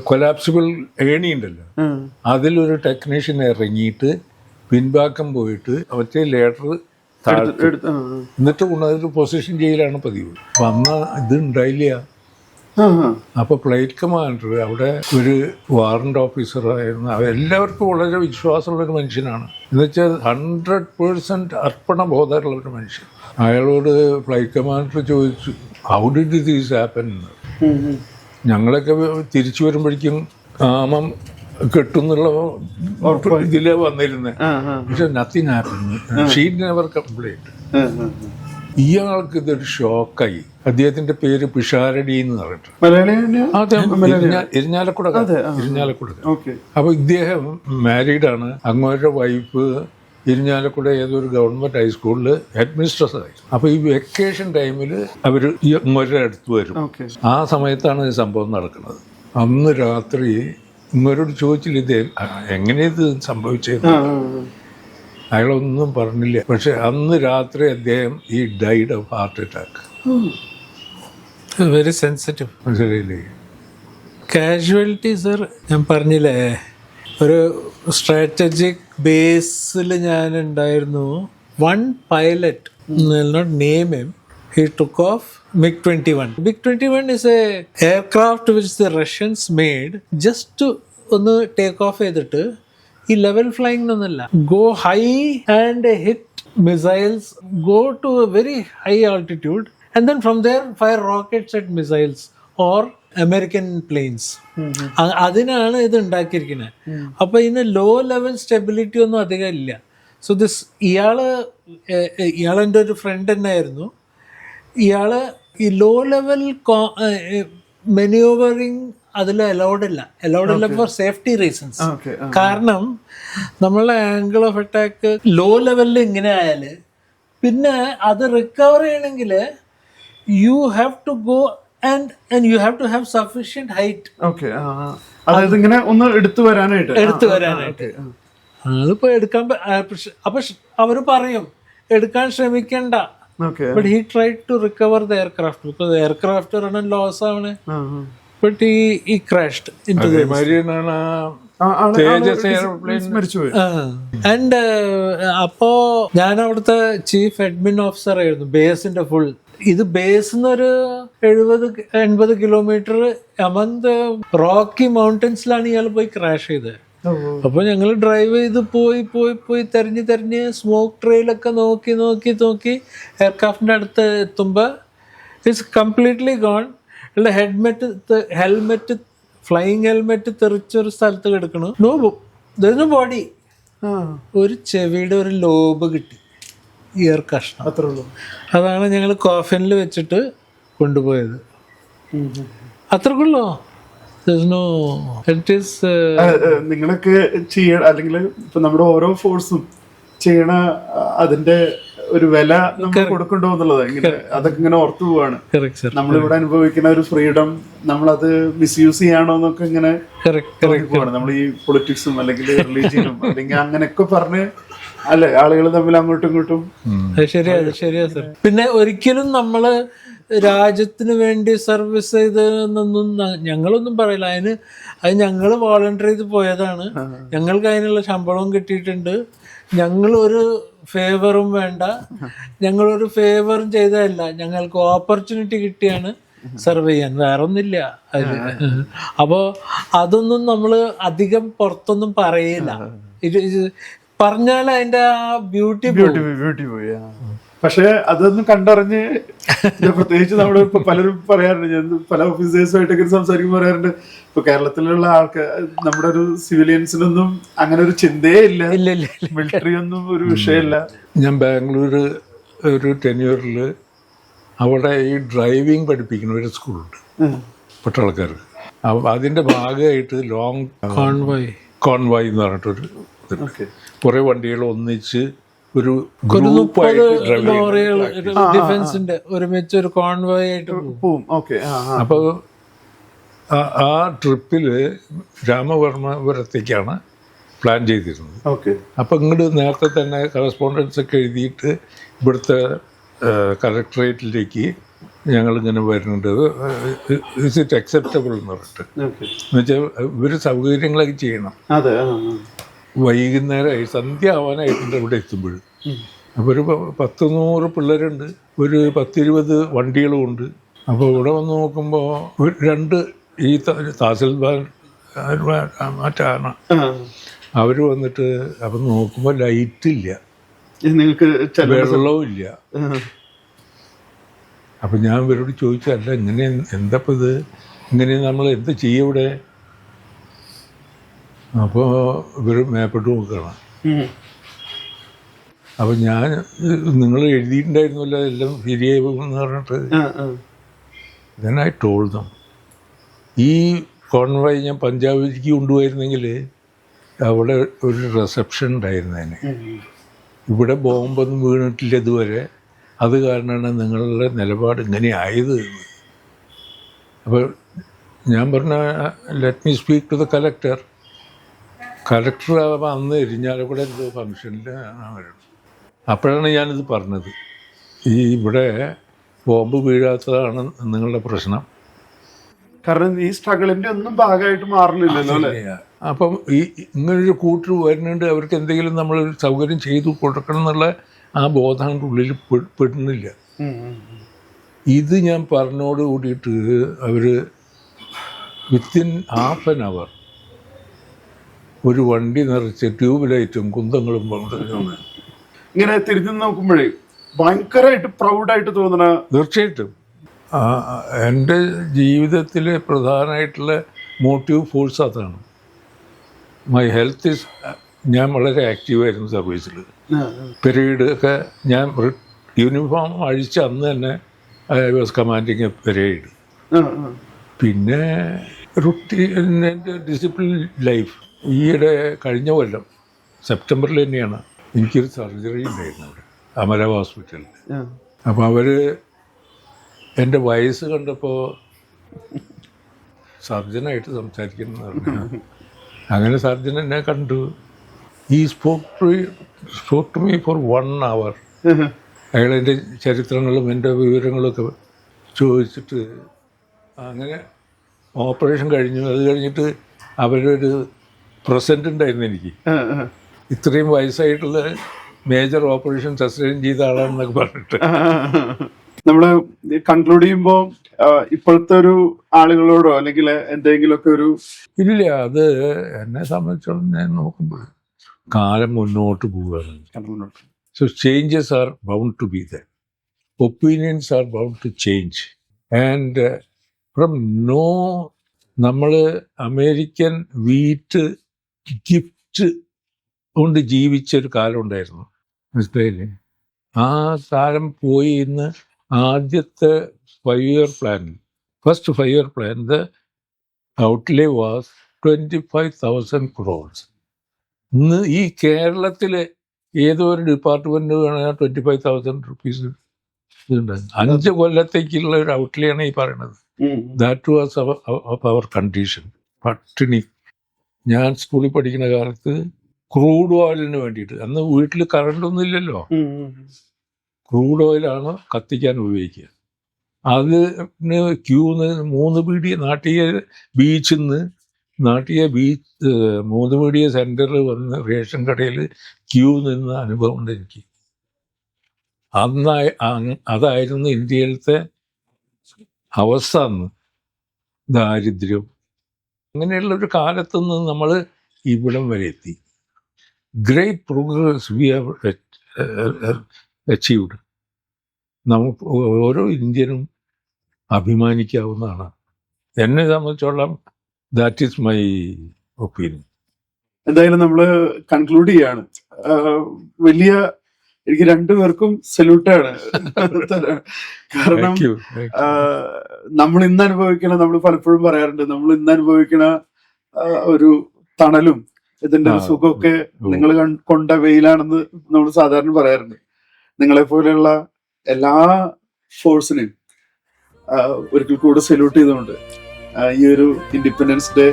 കൊലാപ്സിബിൾ ഏണി ഉണ്ടല്ലോ, അതിലൊരു ടെക്നീഷ്യൻ ഇറങ്ങിയിട്ട് പിൻഭാഗം പോയിട്ട് മറ്റേ ലേഡർ എന്നിട്ട് കൊണ്ടതൊരു പൊസിഷൻ ചെയ്യലാണ് പതിവ്. അപ്പം അന്ന് ഇത് ഉണ്ടായില്ല. അപ്പോൾ ഫ്ലൈറ്റ് കമാൻഡർ അവിടെ ഒരു വാറന്റ് ഓഫീസറായിരുന്നു. എല്ലാവർക്കും വളരെ വിശ്വാസമുള്ളൊരു മനുഷ്യനാണ്. എന്നുവെച്ചാൽ 100% അർപ്പണബോധമുള്ള ഒരു മനുഷ്യൻ. അയാളോട് ഫ്ലൈറ്റ് കമാൻഡർ ചോദിച്ചു, ഹൗ ഡിഡ് ദീസ് ഹാപ്പൻ? ഞങ്ങളൊക്കെ തിരിച്ചു വരുമ്പോഴേക്കും കാമം കെട്ടുന്നുള്ള ഇതിലേ വന്നിരുന്നത്. പക്ഷെ nothing happen. She never complaint. ഇയാൾക്ക് ഇതൊരു ഷോക്കായി. അദ്ദേഹത്തിന്റെ പേര് പിഷാരടി എന്ന് പറഞ്ഞിട്ട്, ഇരിഞ്ഞാലക്കുട. അപ്പൊ ഇദ്ദേഹം മാരീഡാണ്. അങ്ങോട്ട് വൈഫ് ഇരിഞ്ഞാലക്കുട ഏതൊരു ഗവൺമെന്റ് ഹൈസ്കൂളിൽ ഹെഡ് മിസ്ട്രസ് ആയി. അപ്പൊ ഈ വെക്കേഷൻ ടൈമിൽ അവർ ഇങ്ങോരുടെ അടുത്ത് വരും. ആ സമയത്താണ് ഈ സംഭവം നടക്കുന്നത്. അന്ന് രാത്രി ഇങ്ങോരോട് ചോദിച്ചില്ല ഇത് എങ്ങനെ ഇത് സംഭവിച്ചത്. അയാളൊന്നും പറഞ്ഞില്ല. പക്ഷെ അന്ന് രാത്രി അദ്ദേഹം ഈ died of heart attack. Very sensitive. മനസ്സിലായില്ലേ? കാഷ്വാലിറ്റി സർ, ഞാൻ പറഞ്ഞില്ലേ ഒരു സ്ട്രാറ്റജിക് ബേസിൽ ഞാൻ ഉണ്ടായിരുന്നു. One pilot, not name him, he took off MiG-21. MiG-21 is a aircraft which the Russians made just to ഒന്ന് ടേക്ക് ഓഫ് ചെയ്തിട്ട് ഈ ലെവൽ ഫ്ലൈയിങ് ഒന്നല്ല, go high and hit missiles, go to a very high altitude and then from there fire rockets at missiles or American planes. അതിനാണ് ഇത് ഉണ്ടാക്കിയിരിക്കുന്നത്. അപ്പൊ ഇതിന് low level stability ഒന്നും അധികം ഇല്ല. സോ ദിസ് ഇയാളെൻ്റെ ഒരു ഫ്രണ്ട് തന്നെയായിരുന്നു. ഇയാള് ഈ ലോ ലെവൽ മെനൂവറിങ് അതിൽ അലൗഡ് അല്ല ഫോർ സേഫ്റ്റി റീസൺസ്. കാരണം നമ്മളെ ആംഗിൾ ഓഫ് അറ്റാക്ക് ലോ ലെവലിൽ ഇങ്ങനെ ആയാൽ പിന്നെ അത് റിക്കവർ ചെയ്യണമെങ്കിൽ you have to go and you have to have sufficient height. അതായത് ഇങ്ങനെ ഒന്ന് എടുത്തു വരാനായിട്ട് അതിപ്പോ എടുക്കാൻ. അപ്പൊ അവര് പറയും എടുക്കാൻ ശ്രമിക്കണ്ട. But he tried to recover the aircraft because the aircraft run loss avane. But he crashed into the Tejas airplane മരിച്ചുപോയി. ആൻഡ് അപ്പോ ഞാൻ അവിടുത്തെ ചീഫ് അഡ്മിൻ ഓഫീസർ ആയിരുന്നു ബേസിന്റെ ഫുൾ. ഇത് ബേസിന്ന് ഒരു 70-80 കിലോമീറ്റർ അമംഗ് ദ റോക്കി മൗണ്ടൻസിലാണ് ഇയാൾ പോയി ക്രാഷ് ചെയ്തത്. അപ്പൊ ഞങ്ങൾ ഡ്രൈവ് ചെയ്ത് പോയി തെരഞ്ഞ് സ്മോക്ക് ട്രെയിലൊക്കെ നോക്കി എയർക്രാഫ്റ്റിന്റെ അടുത്ത് എത്തുമ്പോ it's completely gone. Helmet flying helmet തെറിച്ചൊരു സ്ഥലത്ത് കിടക്കണു. No body. ഒരു ചെവിയുടെ ഒരു ലോബ് കിട്ടി, ഇയർ കഷ്ണം. അത്രേ ഉള്ളൂ. അതാണ് ഞങ്ങൾ കോഫിനിൽ വെച്ചിട്ട് കൊണ്ടുപോയത്. അത്രക്കുള്ളോ? നിങ്ങളൊക്കെ ചെയ്യണ അല്ലെങ്കിൽ ഇപ്പൊ നമ്മുടെ ഓരോ ഫോഴ്സും ചെയ്യണ അതിന്റെ ഒരു വില നമ്മൾ കൊടുക്കണ്ടോ എന്നുള്ളത് അതൊക്കെ ഇങ്ങനെ ഓർത്തു പോവാണ്. നമ്മളിവിടെ അനുഭവിക്കുന്ന ഒരു ഫ്രീഡം നമ്മളത് മിസ്യൂസ് ചെയ്യാണോ എന്നൊക്കെ ഇങ്ങനെ പോവാണ്. നമ്മൾ ഈ പൊളിറ്റിക്സും അല്ലെങ്കിൽ റിലീജിയനും അല്ലെങ്കിൽ അങ്ങനെയൊക്കെ പറഞ്ഞ് അല്ലെ ആളുകൾ തമ്മിൽ അങ്ങോട്ടും ഇങ്ങോട്ടും. ശരിയാ സർ. പിന്നെ ഒരിക്കലും നമ്മള് രാജ്യത്തിന് വേണ്ടി സർവീസ് ചെയ്തെന്നൊന്നും ഞങ്ങളൊന്നും പറയില്ല. അത് ഞങ്ങൾ വോളണ്ടിയർ ചെയ്ത് പോയതാണ്. ഞങ്ങൾക്ക് അതിനുള്ള ശമ്പളവും കിട്ടിയിട്ടുണ്ട്. ഞങ്ങളൊരു ഫേവറും വേണ്ട, ഞങ്ങളൊരു ഫേവറും ചെയ്തതല്ല. ഞങ്ങൾക്ക് ഓപ്പർച്യൂണിറ്റി കിട്ടിയാണ് സർവ് ചെയ്യാൻ, വേറെ ഒന്നുമില്ല അതിൽ. അപ്പോൾ അതൊന്നും നമ്മൾ അധികം പുറത്തൊന്നും പറയില്ല. പറഞ്ഞാൽ അതിൻ്റെ ആ ബ്യൂട്ടി പോയി. പക്ഷെ അതൊന്നും കണ്ടറിഞ്ഞ് പ്രത്യേകിച്ച് നമ്മുടെ ഇപ്പൊ പലരും പറയാറുണ്ട്, ഞാൻ പല ഓഫീസേഴ്സുമായിട്ടൊക്കെ സംസാരിക്കുമ്പോൾ പറയാറുണ്ട്, ഇപ്പൊ കേരളത്തിലുള്ള ആൾക്കാർ നമ്മുടെ ഒരു സിവിലിയൻസിനൊന്നും അങ്ങനെ ഒരു ചിന്തയേ ഇല്ല, മിലിറ്ററി ഒന്നും ഒരു വിഷയമല്ല. ഞാൻ ബാംഗ്ലൂർ ഒരു ടെന്യൂറിൽ അവിടെ ഈ ഡ്രൈവിംഗ് പഠിപ്പിക്കുന്ന ഒരു സ്കൂളുണ്ട് പട്ടാളക്കാർക്ക്. അതിന്റെ ഭാഗമായിട്ട് ലോങ് കോൺവോയ് എന്ന് പറഞ്ഞിട്ടൊരു കുറെ വണ്ടികൾ ഒന്നിച്ച് ഒരു ഡിഫൻസിന്റെ ഒരുമിച്ച് ഒരു കോൺവോയ് ആയിട്ട് പോകും. അപ്പൊ ആ ട്രിപ്പില് രാമവർമ്മപുരത്തേക്കാണ് പ്ലാൻ ചെയ്തിരുന്നത്. അപ്പൊ ഇങ്ങോട്ട് നേരത്തെ തന്നെ കറസ്പോണ്ടൻസ് ഒക്കെ എഴുതിയിട്ട് ഇവിടുത്തെ കളക്ടറേറ്റിലേക്ക് ഞങ്ങളിങ്ങനെ വരുന്നുണ്ട്. ഇസ് ഇറ്റ് അക്സെപ്റ്റബിൾ എന്ന് പറഞ്ഞിട്ട്, എന്നുവെച്ചാൽ ഇവര് സൗകര്യങ്ങളൊക്കെ ചെയ്യണം. വൈകുന്നേരമായി സന്ധ്യ ആവാനായിട്ടുണ്ട് ഇവിടെ എത്തുമ്പോൾ. അപ്പോൾ ഒരു 100-100 പിള്ളേരുണ്ട്, ഒരു 10-20 വണ്ടികളും ഉണ്ട്. അപ്പോൾ ഇവിടെ വന്ന് നോക്കുമ്പോൾ 2 ഈ തഹസിൽദാർ മറ്റാണ് അവർ വന്നിട്ട് അപ്പം നോക്കുമ്പോൾ ലൈറ്റില്ല, വെള്ളവും ഇല്ല. അപ്പം ഞാൻ ഇവരോട് ചോദിച്ചു, അല്ല ഇങ്ങനെ എന്തപ്പോൾ ഇത് ഇങ്ങനെ നമ്മൾ എന്ത് ചെയ്യും ഇവിടെ? അപ്പോൾ ഇവർ മേപ്പോട്ട് നോക്കുകയാണ്. അപ്പം ഞാൻ, നിങ്ങൾ എഴുതിയിട്ടുണ്ടായിരുന്നല്ലോ എല്ലാം ശരിയായി എന്ന് പറഞ്ഞിട്ട്. then I told them, ഈ കോൺവോയ് ഞാൻ പഞ്ചാബിലേക്ക് കൊണ്ടുപോയിരുന്നെങ്കിൽ അവിടെ ഒരു റിസപ്ഷൻ ഉണ്ടായിരുന്നതിന്. ഇവിടെ ബോംബൊന്നും വീണിട്ടില്ല ഇതുവരെ, അത് കാരണമാണ് നിങ്ങളുടെ നിലപാട് ഇങ്ങനെ ആയത് എന്ന്. അപ്പോൾ ഞാൻ പറഞ്ഞ, let me speak to the collector. Collector അന്ന് ഇരിഞ്ഞാലക്കുട എന്തോ ഫംഗ്ഷനിൽ വരണം. അപ്പോഴാണ് ഞാനിത് പറഞ്ഞത്, ഈ ഇവിടെ ബോംബ് വീഴാത്തതാണ് നിങ്ങളുടെ പ്രശ്നം. കാരണം ഈ സ്ട്രഗിളിന്റെ ഒന്നും ഭാഗമായിട്ട് മാറുന്നില്ലല്ലോ അല്ലേ? അപ്പം ഈ ഇങ്ങനൊരു കൂട്ടർ വരുന്നുണ്ട്, അവർക്ക് എന്തെങ്കിലും നമ്മൾ സൗകര്യം ചെയ്തു കൊടുക്കണം എന്നുള്ള ആ ബോധം അതിൻ്റെ ഉള്ളിൽ പെടുന്നില്ല. ഇത് ഞാൻ പറഞ്ഞോട് കൂടിയിട്ട് അവർ വിത്തിൻ ഹാഫ് ആൻ അവർ ഒരു വണ്ടി നിറച്ച് ട്യൂബ് ലൈറ്റും കുന്തങ്ങളും ഇങ്ങനെ തിരിഞ്ഞു നോക്കുമ്പോഴേ ഭയങ്കരമായിട്ട് പ്രൗഡായിട്ട് തോന്നണ. തീർച്ചയായിട്ടും എൻ്റെ ജീവിതത്തിലെ പ്രധാനമായിട്ടുള്ള മോട്ടീവ് ഫോഴ്സ് അതാണ്. മൈ ഹെൽത്ത് ഈസ്, ഞാൻ വളരെ ആക്റ്റീവായിരുന്നു സർവീസിൽ. പെരേഡ് ഒക്കെ ഞാൻ യൂണിഫോം അഴിച്ച അന്ന് തന്നെ I was commanding A parade. പിന്നെ റുട്ടീൻ ഡിസിപ്ലിൻ ലൈഫ്. ഈയിടെ കഴിഞ്ഞ കൊല്ലം സെപ്റ്റംബറിൽ തന്നെയാണ് എനിക്കൊരു സർജറി ഉണ്ടായിരുന്നു അവിടെ അമര ഹോസ്പിറ്റലിൽ. അപ്പോൾ അവർ എൻ്റെ വയസ്സ് കണ്ടപ്പോൾ സർജനായിട്ട് സംസാരിക്കണം എന്ന് പറഞ്ഞു. അങ്ങനെ സർജൻ എന്നെ കണ്ടു. ഈ spoke to me for 1 hour. അയാൾ എൻ്റെ ചരിത്രങ്ങളും എൻ്റെ വിവരങ്ങളൊക്കെ ചോദിച്ചിട്ട് അങ്ങനെ ഓപ്പറേഷൻ കഴിഞ്ഞു. അത് കഴിഞ്ഞിട്ട് അവരൊരു പ്രസൻറ്റ് ഉണ്ടായിരുന്നു എനിക്ക്, ഇത്രയും വയസ്സായിട്ടുള്ള മേജർ ഓപ്പറേഷൻ സസ്റ്റെയിൻ ചെയ്ത ആളാണെന്നൊക്കെ പറഞ്ഞിട്ട്. നമ്മൾ കൺക്ലൂഡ് ചെയ്യുമ്പോൾ ഇപ്പോഴത്തെ ഒരു ആളുകളോടോ അല്ലെങ്കിൽ എന്തെങ്കിലുമൊക്കെ ഒരു ഇല്ല, അത് എന്നെ സംബന്ധിച്ചോളം ഞാൻ നോക്കുമ്പോൾ കാലം മുന്നോട്ട് പോവുകയാണ്. So changes are bound to be there, opinions are bound to change. And from now, നമ്മൾ അമേരിക്കൻ വീറ്റ് ഗിഫ്റ്റ് കൊണ്ട് ജീവിച്ചൊരു കാലം ഉണ്ടായിരുന്നു, മനസ്സിലായില്ലേ? ആ കാലം പോയി. ഇന്ന് ആദ്യത്തെ 5-year പ്ലാനിൽ, first 5-year plan, the outlay was 25,000 crores. ഇന്ന് ഈ കേരളത്തിലെ ഏതോ ഒരു ഡിപ്പാർട്ട്മെൻറ്റ് വേണമെങ്കിൽ 25,000 rupees ഇതുണ്ട്. 5 കൊല്ലത്തേക്കുള്ള ഒരു ഔട്ട്ലേ ആണ് ഈ പറയണത്. That was our condition. പട്ടിണി. ഞാൻ സ്കൂളിൽ പഠിക്കുന്ന കാലത്ത് ക്രൂഡ് ഓയിലിന് വേണ്ടിയിട്ട്, അന്ന് വീട്ടിൽ കറണ്ടൊന്നും ഇല്ലല്ലോ, ക്രൂഡ് ഓയിലാണ് കത്തിക്കാൻ ഉപയോഗിക്കുക. അതിന് ക്യൂ നിന്ന് 3 പീടിക നാട്ടിയ ബീച്ചിൽ നിന്ന് നാട്ടിയ 3 പീടിക സെൻറ്ററിൽ വന്ന് റേഷൻ കടയിൽ ക്യൂ നിന്ന അനുഭവം ഉണ്ട് എനിക്ക്. അതായിരുന്നു ഇന്ത്യയിലത്തെ അവസ്ഥ അന്ന്, ദാരിദ്ര്യം. അങ്ങനെയുള്ളൊരു കാലത്തുനിന്ന് നമ്മൾ ഇവിടം വരെ എത്തി. Great progress we have achieved. നമുക്ക് ഓരോ ഇന്ത്യനും അഭിമാനിക്കാവുന്നതാണ്. എന്നെ സംബന്ധിച്ചോളം ദാറ്റ് ഈസ് മൈ ഒപ്പീനിയൻ. എന്തായാലും നമ്മൾ കൺക്ലൂഡ് ചെയ്യാണ്. വലിയ, എനിക്ക് രണ്ടുപേർക്കും സല്യൂട്ടാണ്. കാരണം നമ്മൾ ഇന്ന് അനുഭവിക്കണ, നമ്മൾ പലപ്പോഴും പറയാറുണ്ട്, നമ്മൾ ഇന്ന് അനുഭവിക്കണ ഒരു തണലും ഇതിന്റെ ഒരു സുഖമൊക്കെ നിങ്ങൾ കൊണ്ട വെയിലാണെന്ന് നമ്മൾ സാധാരണ പറയാറുണ്ട്. നിങ്ങളെ പോലെയുള്ള എല്ലാ ഫോഴ്സിനെയും ഒരിക്കൽ കൂടെ സല്യൂട്ട് ചെയ്തുകൊണ്ട് ഈ ഒരു ഇൻഡിപെൻഡൻസ് ഡേ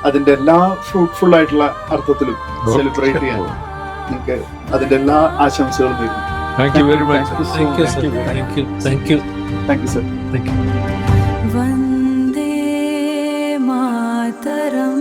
അതിന്റെ എല്ലാ ഫ്രൂട്ട്ഫുൾ ആയിട്ടുള്ള അർത്ഥത്തിലും സെലിബ്രേറ്റ് ചെയ്യാൻ നിങ്ങൾക്ക് അതിന്റെ എല്ലാ ആശംസകളും നേരുന്നു. Thank you very much. Thank you sir. Vande Mataram.